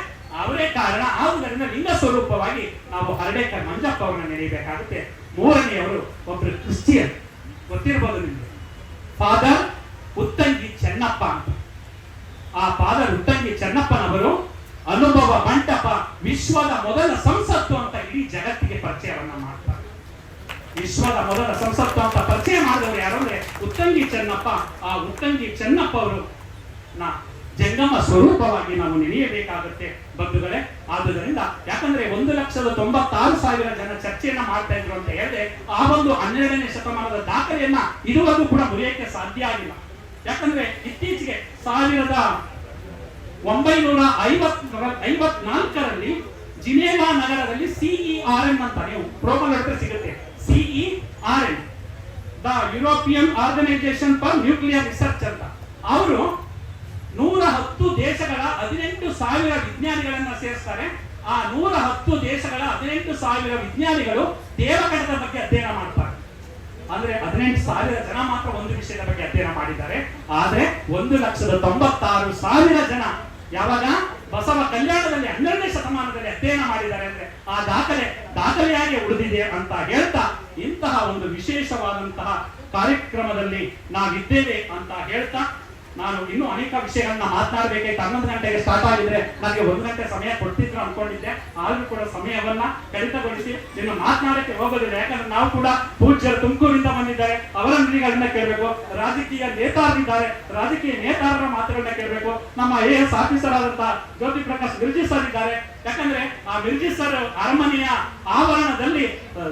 ಅವರೇ ಕಾರಣ. ಆದುದರಿಂದ ಲಿಂಗ ಸ್ವರೂಪವಾಗಿ ನಾವು ಹರಡೇಕರ್ ಮಂಜಪ್ಪ ಅವರನ್ನ ನೆನೆಯಬೇಕಾಗುತ್ತೆ. ಮೂರನೆಯವರು ಒಬ್ರು ಕ್ರಿಶ್ಚಿಯನ್, ಗೊತ್ತಿರ್ಬೋದು ನಿಮ್ಗೆ, ಫಾದರ್ ಉತ್ತಂಗಿ ಚೆನ್ನಪ್ಪ ಅಂತ. ಆ ಫಾದರ್ ಉತ್ತಂಗಿ ಚೆನ್ನಪ್ಪನವರು ಅನುಭವ ಮಂಟಪ ವಿಶ್ವದ ಮೊದಲ ಸಂಸತ್ತು ಅಂತ ಇಡೀ ಜಗತ್ತಿಗೆ ಪರಿಚಯವನ್ನ ಮಾಡ್ತಾರೆ. ವಿಶ್ವದ ಮೊದಲ ಸಂಸತ್ತು ಅಂತ ಪರಿಚಯ ಮಾಡಿದವರು ಯಾರು ಅಂದ್ರೆ ಉತ್ತಂಗಿ ಚೆನ್ನಪ್ಪ. ಆ ಉತ್ತಂಗಿ ಚೆನ್ನಪ್ಪ ಅವರು ಜಂಗಮ ಸ್ವರೂಪವಾಗಿ ನಾವು ನೆನೆಯಬೇಕಾಗುತ್ತೆ ಬಂಧುಗಳೇ. ಆದುದರಿಂದ ಯಾಕಂದ್ರೆ 1,96,000 ಜನ ಚರ್ಚೆಯನ್ನ ಮಾಡ್ತಾ ಇದ್ರು ಅಂತ ಹೇಳಿದ್ರೆ ಆ ಒಂದು 12ನೇ ಶತಮಾನದ ದಾಖಲೆಯನ್ನ ಇದುವರೆಗೂ ಕೂಡ ಮುರಿಯಕ್ಕೆ ಸಾಧ್ಯ ಆಗಿಲ್ಲ. ಯಾಕಂದ್ರೆ ಇತ್ತೀಚೆಗೆ 1954ರಲ್ಲಿ ಜಿನೇವಾ ನಗರದಲ್ಲಿ CERN ಅಂತ ನೀವು ಪ್ರೋಮಲ್ ಹೊರಟ್ರೆ ಸಿಗುತ್ತೆ. CERN the European organisation for nuclear research ಅಂತ. ಅವರು 110 ದೇಶಗಳ 18,000 ವಿಜ್ಞಾನಿಗಳನ್ನ ಸೇರಿಸ್ತಾರೆ. ಆ 110 ದೇಶಗಳ 18,000 ವಿಜ್ಞಾನಿಗಳು ದೇವಗಣದ ಬಗ್ಗೆ ಅಧ್ಯಯನ ಮಾಡ್ತಾರೆ. ಅಂದ್ರೆ 18,000 ಜನ ಮಾತ್ರ ಒಂದು ವಿಷಯದ ಬಗ್ಗೆ ಅಧ್ಯಯನ ಮಾಡಿದ್ದಾರೆ. ಆದ್ರೆ 1,96,000 ಜನ ಯಾವಾಗ ಬಸವ ಕಲ್ಯಾಣದಲ್ಲಿ 12ನೇ ಶತಮಾನದಲ್ಲಿ ಅಧ್ಯಯನ ಮಾಡಿದ್ದಾರೆ ಅಂದ್ರೆ ಆ ದಾಖಲೆಯಾಗಿ ಉಳಿದಿದೆ ಅಂತ ಹೇಳ್ತಾ ಇಂತಹ ಒಂದು ವಿಶೇಷವಾದಂತಹ ಕಾರ್ಯಕ್ರಮದಲ್ಲಿ ನಾವಿದ್ದೇವೆ ಅಂತ ಹೇಳ್ತಾ ನಾನು ಇನ್ನೂ ಅನೇಕ ವಿಷಯಗಳನ್ನ ಮಾತನಾಡಬೇಕಾಯ್ತು. 11 ಗಂಟೆಗೆ ಸ್ಟಾರ್ಟ್ ಆಗಿದ್ರೆ ನನಗೆ 1 ಗಂಟೆ ಸಮಯ ಕೊಡ್ತಿದ್ರು ಅನ್ಕೊಂಡಿದ್ದೆ. ಆದ್ರೂ ಕೂಡ ಸಮಯವನ್ನ ಕಡಿತಗೊಳಿಸಿ ಇನ್ನು ಮಾತನಾಡಕ್ಕೆ ಹೋಗೋದಿಲ್ಲ. ಯಾಕಂದ್ರೆ ನಾವು ಕೂಡ ಪೂಜ್ಯರು ತುಮಕೂರಿಂದ ಬಂದಿದ್ದಾರೆ, ಅವರ ನುಡಿಗಳನ್ನ ಕೇಳಬೇಕು. ರಾಜಕೀಯ ನೇತಾರರಿದ್ದಾರೆ, ರಾಜಕೀಯ ನೇತಾರರ ಮಾತುಗಳನ್ನ ಕೇಳಬೇಕು. ನಮ್ಮ AS ಆಫೀಸರ್ ಆದಂತಹ ಜ್ಯೋತಿ ಪ್ರಕಾಶ್ ಮಿರ್ಜಿ ಸರ್ ಇದ್ದಾರೆ. ಯಾಕಂದ್ರೆ ಆ ಮಿರ್ಜಿ ಸರ್ ಅರಮನೆಯ ಆವರಣದಲ್ಲಿ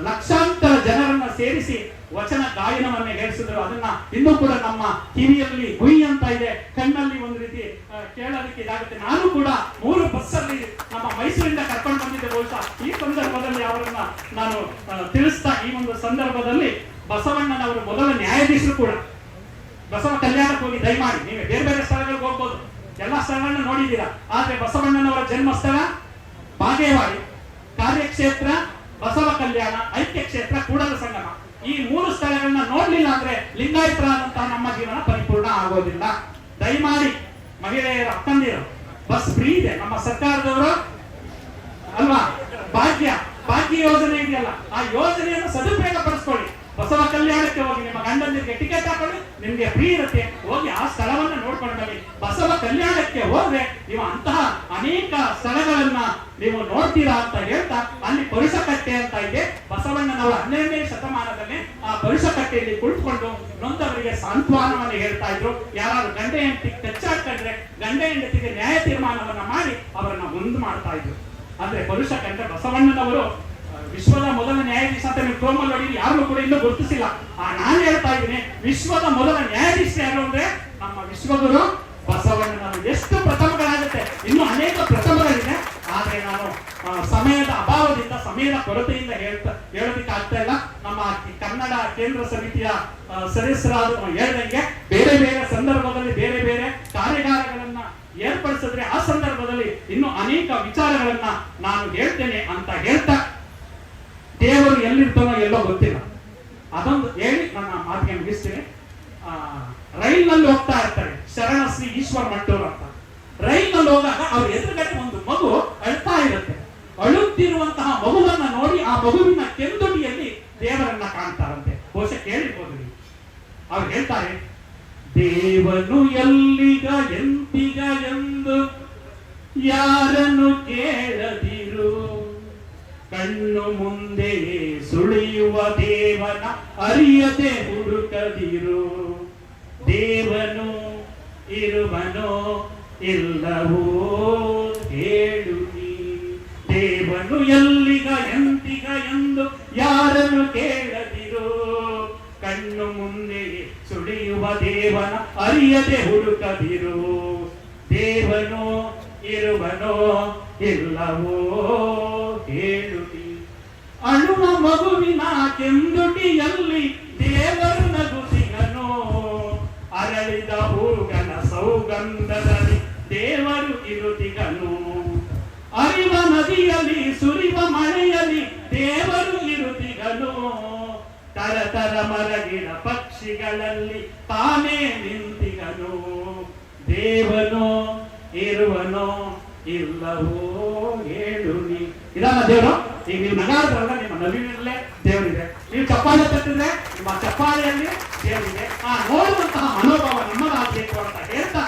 ಲಕ್ಷಾಂತರ ಜನರನ್ನ ಸೇರಿಸಿ ವಚನ ಗಾಯನವನ್ನ ಹೇಳಿಸಿದ್ರು. ಅದನ್ನ ಇನ್ನೂ ಕೂಡ ನಮ್ಮ ಕಿವಿಯಲ್ಲಿ ಗುಯಿ ಅಂತ ಇದೆ, ಕಣ್ಣಲ್ಲಿ ಒಂದು ರೀತಿ ಕೇಳೋದಕ್ಕೆ ಇದಾಗುತ್ತೆ. ನಾನು ಕೂಡ 3 ಬಸ್ಸಲ್ಲಿ ನಮ್ಮ ಮೈಸೂರಿಂದ ಕರ್ಕೊಂಡು ಬಂದಿದ್ದೆ. ಬಹುಶಃ ಈ ಸಂದರ್ಭದಲ್ಲಿ ಅವರನ್ನ ನಾನು ತಿಳಿಸ್ತಾ ಈ ಒಂದು ಸಂದರ್ಭದಲ್ಲಿ ಬಸವಣ್ಣನವರು ಮೊದಲ ನ್ಯಾಯಾಧೀಶರು ಕೂಡ ಬಸವ ಕಲ್ಯಾಣಕ್ಕೆ ಹೋಗಿ ದಯಮಾಡಿ ನೀವೇ ಬೇರೆ ಬೇರೆ ಸ್ಥಳಗಳಿಗೆ ಹೋಗ್ಬೋದು, ಎಲ್ಲಾ ಸ್ಥಳಗಳನ್ನ ನೋಡಿದ್ದೀರಾ. ಆದ್ರೆ ಬಸವಣ್ಣನವರ ಜನ್ಮಸ್ಥಳ ಬಾಗೇವಾಡಿ, ಕಾರ್ಯಕ್ಷೇತ್ರ ಬಸವ ಕಲ್ಯಾಣ, ಐಕ್ಯ ಕ್ಷೇತ್ರ ಕೂಡಲ ಸಂಗಮ. ಈ 3 ಸ್ಥಳಗಳನ್ನ ನೋಡ್ಲಿಲ್ಲ ಅಂದ್ರೆ ಲಿಂಗಾಯತರಾದಂತಹ ನಮ್ಮ ಜೀವನ ಪರಿಪೂರ್ಣ ಆಗೋದಿಲ್ಲ. ದಯಮಾಡಿ ಮಹಿಳೆಯರ ಅಕ್ಕಂದಿರು ಬಸ್ ಫ್ರೀ ಇದೆ ನಮ್ಮ ಸರ್ಕಾರದವರು ಅಲ್ವಾ. ಭಾಗ್ಯ ಯೋಜನೆ ಇದೆಯಲ್ಲ, ಆ ಯೋಜನೆಯನ್ನು ಸದುಪಯೋಗ ಪಡಿಸ್ಕೊಳ್ಳಿ. ಬಸವ ಕಲ್ಯಾಣಕ್ಕೆ ಹೋಗಿ ನಿಮ್ಮ ಗಂಡಂದಿರಿಗೆ ಟಿಕೆಟ್ ಹಾಕೊಳ್ಳಿ, ನಿಮ್ಗೆ ಫ್ರೀ ಇರುತ್ತೆ. ಹೋಗಿ ಆ ಸ್ಥಳವನ್ನ ನೋಡ್ಕೊಂಡು ಬನ್ನಿ. ಬಸವ ಕಲ್ಯಾಣಕ್ಕೆ ಹೋದ್ರೆ ನೀವು ಅಂತಹ ಅನೇಕ ಸ್ಥಳಗಳನ್ನ ನೀವು ನೋಡ್ತೀರಾ ಅಂತ ಹೇಳ್ತಾ ಅಲ್ಲಿ ಪರುಷಕಟ್ಟೆ ಅಂತ ಇದೆ. ಬಸವಣ್ಣನವರ 12ನೇ ಶತಮಾನದಲ್ಲಿ ಆ ಪರುಷಕಟ್ಟೆಯಲ್ಲಿ ಕುಳಿತುಕೊಂಡು ನೊಂದವರಿಗೆ ಸಾಂತ್ವನವನ್ನು ಹೇಳ್ತಾ ಇದ್ರು. ಯಾರು ಗಂಡ ಹೆಂಡತಿ ಕಚ್ಚಾಡ್ಕೊಂಡ್ರೆ ಗಂಡ ಹೆಂಡತಿಗೆ ನ್ಯಾಯ ತೀರ್ಮಾನವನ್ನ ಮಾಡಿ ಅವರನ್ನ ಮುಂದೆ ಮಾಡ್ತಾ ಇದ್ರು. ಅಂದ್ರೆ ಪರುಷಕಟ್ಟೆ ಬಸವಣ್ಣನವರು ವಿಶ್ವದ ಮೊದಲ ನ್ಯಾಯಾಧೀಶ ಅಂತ ನೀವು ಪ್ರೋಮಲ್ ನೋಡಿ ಯಾರು ಕೂಡ ಇನ್ನೂ ಗುರುತಿಸಿಲ್ಲ. ನಾನು ಹೇಳ್ತಾ ಇದ್ದೀನಿ, ವಿಶ್ವದ ಮೊದಲ ನ್ಯಾಯಾಧೀಶ ಯಾರು ಅಂದ್ರೆ ನಮ್ಮ ವಿಶ್ವಗುರು ಬಸವಣ್ಣನವರು. ಎಷ್ಟು ಪ್ರಥಮಗಳಾಗುತ್ತೆ, ಇನ್ನೂ ಅನೇಕ ಪ್ರಥಮಗಳಿದೆ. ಆದ್ರೆ ನಾನು ಸಮಯದ ಅಭಾವದಿಂದ, ಸಮಯದ ಕೊರತೆಯಿಂದ ಹೇಳೋದಕ್ಕೆ ಆಗ್ತಾ ಇಲ್ಲ. ನಮ್ಮ ಕನ್ನಡ ಕೇಂದ್ರ ಸಮಿತಿಯ ಸದಸ್ಯರಾದ ಹೇಳ್ದಂಗೆ ಬೇರೆ ಬೇರೆ ಸಂದರ್ಭದಲ್ಲಿ ಬೇರೆ ಬೇರೆ ಕಾರ್ಯಾಗಾರಗಳನ್ನ ಏರ್ಪಡಿಸಿದ್ರೆ ಆ ಸಂದರ್ಭದಲ್ಲಿ ಇನ್ನೂ ಅನೇಕ ವಿಚಾರಗಳನ್ನ ನಾನು ಹೇಳ್ತೇನೆ ಅಂತ ಹೇಳ್ತಾ, ದೇವರು ಎಲ್ಲಿರ್ತಾನೋ ಎಲ್ಲೋ ಗೊತ್ತಿಲ್ಲ, ಅದೊಂದು ಹೇಳಿ ನನ್ನ ಮಾತಿಗೆ ಮುಗಿಸ್ತೀನಿ. ರೈಲ್ನಲ್ಲಿ ಹೋಗ್ತಾ ಇರ್ತಾರೆ ಶರಣಶ್ರೀ ಈಶ್ವರ್ ಮಟ್ಟೂರ್ ಅಂತ. ರೈಲ್ನಲ್ಲಿ ಹೋದಾಗ ಅವ್ರ ಎದುರುಗಡೆ ಒಂದು ಮಗು ಅಳ್ತಾ ಇರುತ್ತೆ. ಅಳುತ್ತಿರುವಂತಹ ಮಗುವನ್ನ ನೋಡಿ ಆ ಮಗುವಿನ ಕೆಂದುಟಿಯಲ್ಲಿ ದೇವರನ್ನ ಕಾಣ್ತಾರಂತೆ. ಬಹುಶಃ ಕೇಳಿರ್ಬೋದು ನೀವು. ಅವ್ರು ಹೇಳ್ತಾರೆ, ದೇವನು ಎಲ್ಲಿಗ ಎಂತಿಗ ಎಂದು ಯಾರನ್ನು ಕೇಳದಿರು, ಕಣ್ಣು ಮುಂದೆ ಸುಳಿಯುವ ದೇವನ ಅರಿಯದೆ ಹುಡುಕದಿರು. ದೇವನು ಇರುವನೋ ಇಲ್ಲವೋ ಹೇಳು ನೀ, ದೇವನು ಎಲ್ಲಿಗ ಎಂತಿಗ ಎಂದು ಯಾರನ್ನು ಕೇಳದಿರು, ಕಣ್ಣು ಮುಂದೆ ಸುಳಿಯುವ ದೇವನ ಅರಿಯದೆ ಹುಡುಕದಿರು. ದೇವನು ಇರುವನೋ ಇಲ್ಲವೋ ಹೇಳು ನೀ. ಅಳುವ ಮಗುವಿನ ಕೆಂದುಟಿಯಲ್ಲಿ ದೇವರು ನಗುಸಿಗನು, ಅರಳಿದ ಹೂಗನ ಸೌಗಂಧದಲ್ಲಿ ದೇವರು ಇರುತಿಗನು. ಅರಿವ ನದಿಯಲ್ಲಿ ಸುರಿವ ಮಳೆಯಲ್ಲಿ ದೇವರು ಇರುತಿಗನು, ತರತರ ಮರಗಿನ ಪಕ್ಷಿಗಳಲ್ಲಿ ತಾನೇ ನಿಂತಿಗನು. ದೇವನು ಇರುವನೋ ಇಲ್ಲವೋ ಹೇಳು ನೀ. ಇದನ್ನ ದೇವರು ಈಗ ನೀವು ನಗಾಡ್ರಲ್ಲ, ನಿಮ್ಮ ನಲಿವಿನಲ್ಲೇ ದೇವರಿದೆ. ನೀವು ಚಪ್ಪಾಳೆ ತಟ್ಟಿದ್ರೆ ನಿಮ್ಮ ಚಪ್ಪಾಳೆಯಲ್ಲಿ ದೇವರಿದೆ. ಆ ನೋಡುವಂತಹ ಮನೋಭಾವ ನಮ್ಮದಾಗಬೇಕು ಅಂತ ಹೇಳ್ತಾ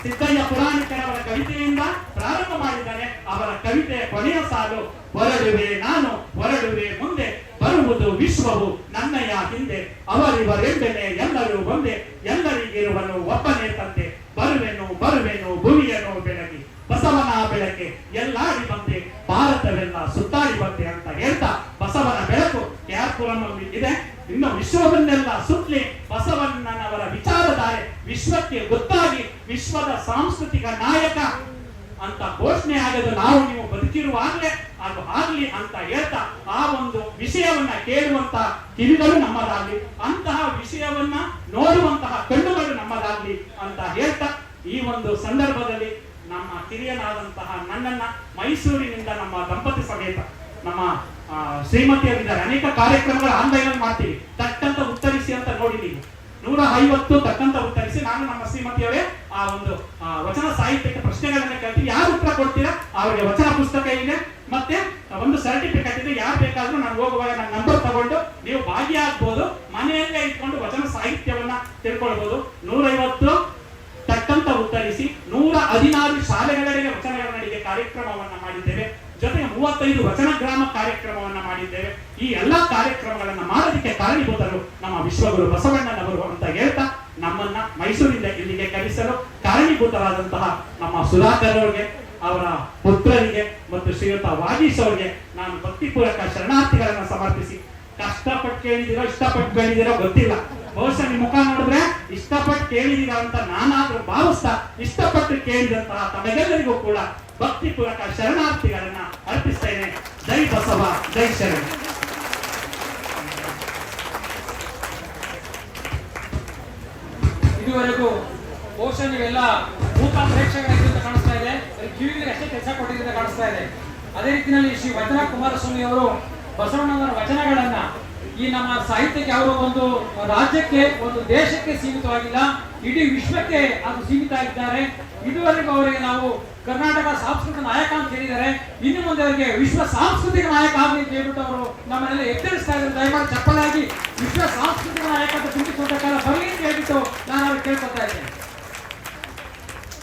ಸಿದ್ದಯ್ಯ ಪುರಾಣಿಕರವರ ಕವಿತೆಯಿಂದ ಪ್ರಾರಂಭ ಮಾಡಿದ್ದಾರೆ. ಅವರ ಕವಿತೆಯ ಕೊನೆಯ ಸಾಲು, ಹೊರಡುವೆ ನಾನು ಹೊರಡುವೆ ಮುಂದೆ, ಬರುವುದು ವಿಶ್ವವು ನನ್ನಯ ಹಿಂದೆ, ಅವರಿವರೆಂಬೆನೆ ಎಲ್ಲರೂ ಒಂದೇ, ಎಲ್ಲರಿಗಿರುವನು ಒಬ್ಬನೇ ತಂದೆ, ಬರುವೆನು ಬರುವೆನು ಭುವಿಯನ್ನು ಬೆಳಗಿ, ಬಸವನ ಬೆಳಕೆ ಎಲ್ಲಾಡಿ ಬಂದೆ, ಭಾರತವೆಲ್ಲ ಸುತ್ತಾಡಿ ಬಂದೆ ಅಂತ ಹೇಳ್ತಾ ಬಸವನ ಬೆಳಕು ಕ್ಯಾರ್ಪುರಂ ಇದೆ. ಇನ್ನು ವಿಶ್ವವನ್ನೆಲ್ಲ ಸುತ್ತಲಿ ಬಸವಣ್ಣನವರ ವಿಚಾರಧಾರೆ ವಿಶ್ವಕ್ಕೆ ಗೊತ್ತಾಗಿ ವಿಶ್ವದ ಸಾಂಸ್ಕೃತಿಕ ನಾಯಕ ಅಂತ ಘೋಷಣೆ ಆಗದು ನಾವು ನೀವು ಬದುಕಿರುವಾಗಲೇ ಅದು ಆಗ್ಲಿ ಅಂತ ಹೇಳ್ತಾ ಆ ಒಂದು ವಿಷಯವನ್ನ ಕೇಳುವಂತ ಕಿವಿಗಳು ನಮ್ಮದಾಗ್ಲಿ, ಅಂತಹ ವಿಷಯವನ್ನ ನೋಡುವಂತಹ ಕಣ್ಣುಗಳು ನಮ್ಮದಾಗ್ಲಿ ಅಂತ ಹೇಳ್ತಾ ಈ ಒಂದು ಸಂದರ್ಭದಲ್ಲಿ ನಮ್ಮ ಕಿರಿಯನಾದಂತಹ ನನ್ನನ್ನ ಮೈಸೂರಿನಿಂದ ನಮ್ಮ ದಂಪತಿ ಸಮೇತ ನಮ್ಮ ಶ್ರೀಮತಿಯರಿದ್ದಾರೆ. ಅನೇಕ ಕಾರ್ಯಕ್ರಮಗಳು ಆನ್ಲೈನ್ ಅಲ್ಲಿ ಮಾಡ್ತೀವಿ. ತಕ್ಕಂತ ಉತ್ತರಿಸಿ ಅಂತ ನೋಡಿ ನೀವು 150 ತಕ್ಕಂತ ಉತ್ತರಿಸಿ. ನಾನು ನಮ್ಮ ಶ್ರೀಮತಿಯವರೇ ಆ ಒಂದು ವಚನ ಸಾಹಿತ್ಯಕ್ಕೆ ಪ್ರಶ್ನೆಗಳನ್ನ ಕೇಳ್ತೀವಿ. ಯಾರು ಉತ್ತರ ಕೊಡ್ತೀರಾ ಅವರಿಗೆ ವಚನ ಪುಸ್ತಕ ಇದೆ, ಮತ್ತೆ ಒಂದು ಸರ್ಟಿಫಿಕೇಟ್ ಇದೆ. ಯಾರು ಬೇಕಾದ್ರೂ ನಾನು ಹೋಗುವಾಗ ನನ್ನ ನಂಬರ್ ತಗೊಂಡು ನೀವು ಭಾಗಿಯಾಗಬಹುದು. ಮನೆಯಲ್ಲೇ ಇಟ್ಕೊಂಡು ವಚನ ಸಾಹಿತ್ಯವನ್ನ ತಿಳ್ಕೊಳ್ಬಹುದು. 150 ತಕ್ಕಂತ ಉತ್ತರಿಸಿ 116 ಶಾಲೆಗಳಿಗೆ ವಚನಗಳ ನಡಿಗೆ ಕಾರ್ಯಕ್ರಮವನ್ನ ಮಾಡಿದ್ದೇವೆ. ಜೊತೆಗೆ 35 ವಚನ ಗ್ರಾಮ ಕಾರ್ಯಕ್ರಮವನ್ನ ಮಾಡಿದ್ದೇವೆ. ಈ ಎಲ್ಲಾ ಕಾರ್ಯಕ್ರಮಗಳನ್ನ ಮಾಡೋದಕ್ಕೆ ಕಾರಣೀಭೂತರು ನಮ್ಮ ವಿಶ್ವಗುರು ಬಸವಣ್ಣನವರು ಅಂತ ಹೇಳ್ತಾ ನಮ್ಮನ್ನ ಮೈಸೂರಿಂದ ಇಲ್ಲಿಗೆ ಕರೆಸಲು ಕಾರಣೀಭೂತರಾದಂತಹ ನಮ್ಮ ಸುಧಾಕರ್ ಅವರಿಗೆ, ಅವರ ಪುತ್ರರಿಗೆ ಮತ್ತು ಶ್ರೀಯುತ ವಾಗೀಶ್ ಅವರಿಗೆ ನಾನು ಭಕ್ತಿಪೂರ್ವಕ ಶರಣಾರ್ಥಿಗಳನ್ನ ಸಮರ್ಪಿಸಿ, ಕಷ್ಟಪಟ್ಟು ಕೇಳಿದಿರೋ ಇಷ್ಟಪಟ್ಟು ಕೇಳಿದಿರೋ ಗೊತ್ತಿಲ್ಲ, ಬಹುಶಃ ನಿಮ್ಮ ಮುಖ ನೋಡಿದ್ರೆ ಇಷ್ಟಪಟ್ಟು ಕೇಳಿದೀರ ಅಂತ ನಾನಾದ್ರೂ ಭಾವಿಸ್ತಾ ಇಷ್ಟಪಟ್ಟು ಕೇಳಿದಂತಹ ತಮಗೆಲ್ಲರಿಗೂ ಕೂಡ ಭಕ್ತಿಪೂರ್ವಕ ಶರಣಾರ್ಥಿಗಳನ್ನ ಅರ್ಪಿಸ್ತೇನೆ. ಜೈ ಬಸವ, ಜೈ ಶರಣ. ಇದುವರೆಗೂ ಬಹುಶಃ ನೀವೆಲ್ಲ ಮೂಕ ಪ್ರೇಕ್ಷಕರಾಗಿದ್ದ ಕಾಣಿಸ್ತಾ ಇದೆ, ಕಿವಿಗಳಿಗೆ ಅಷ್ಟೇ ಕೆಲಸ ಕೊಟ್ಟಿದ್ದ ಕಾಣಿಸ್ತಾ ಇದೆ. ಅದೇ ರೀತಿಯಲ್ಲಿ ಶ್ರೀ ವಚನ ಕುಮಾರಸ್ವಾಮಿ ಅವರು ಬಸವಣ್ಣನವರ ವಚನಗಳನ್ನ ಈ ನಮ್ಮ ಸಾಹಿತ್ಯಕ್ಕೆ ಅವರು ಒಂದು ರಾಜ್ಯಕ್ಕೆ ಒಂದು ದೇಶಕ್ಕೆ ಸೀಮಿತವಾಗಿಲ್ಲ, ಇಡೀ ವಿಶ್ವಕ್ಕೆ ಅದು ಸೀಮಿತ ಆಗಿದ್ದಾರೆ. ಇದುವರೆಗೂ ಅವರಿಗೆ ನಾವು ಕರ್ನಾಟಕ ಸಾಂಸ್ಕೃತಿಕ ನಾಯಕ ಅಂತ ಹೇಳಿದ್ದಾರೆ. ಇನ್ನು ಮುಂದೆ ಅವರಿಗೆ ವಿಶ್ವ ಸಾಂಸ್ಕೃತಿಕ ನಾಯಕ ಆಗಲಿ ಅಂತ ಹೇಳ್ಬಿಟ್ಟು ಅವರು ನಮ್ಮನ್ನೆಲ್ಲ ಎಚ್ಚರಿಸ್ತಾ ಇದ್ದಾರೆ. ದಯಮಾಡಿ ಚಪ್ಪಲಾಗಿ ವಿಶ್ವ ಸಾಂಸ್ಕೃತಿಕ ನಾಯಕ ಅಂತ ತುಂಬಿಸುವಂತ ಕಾಲ ಬರಲಿ ಅಂತ ಹೇಳ್ಬಿಟ್ಟು ನಾನು ಅವ್ರಿಗೆ ಕೇಳ್ಕೊತಾ ಇದ್ದೇನೆ.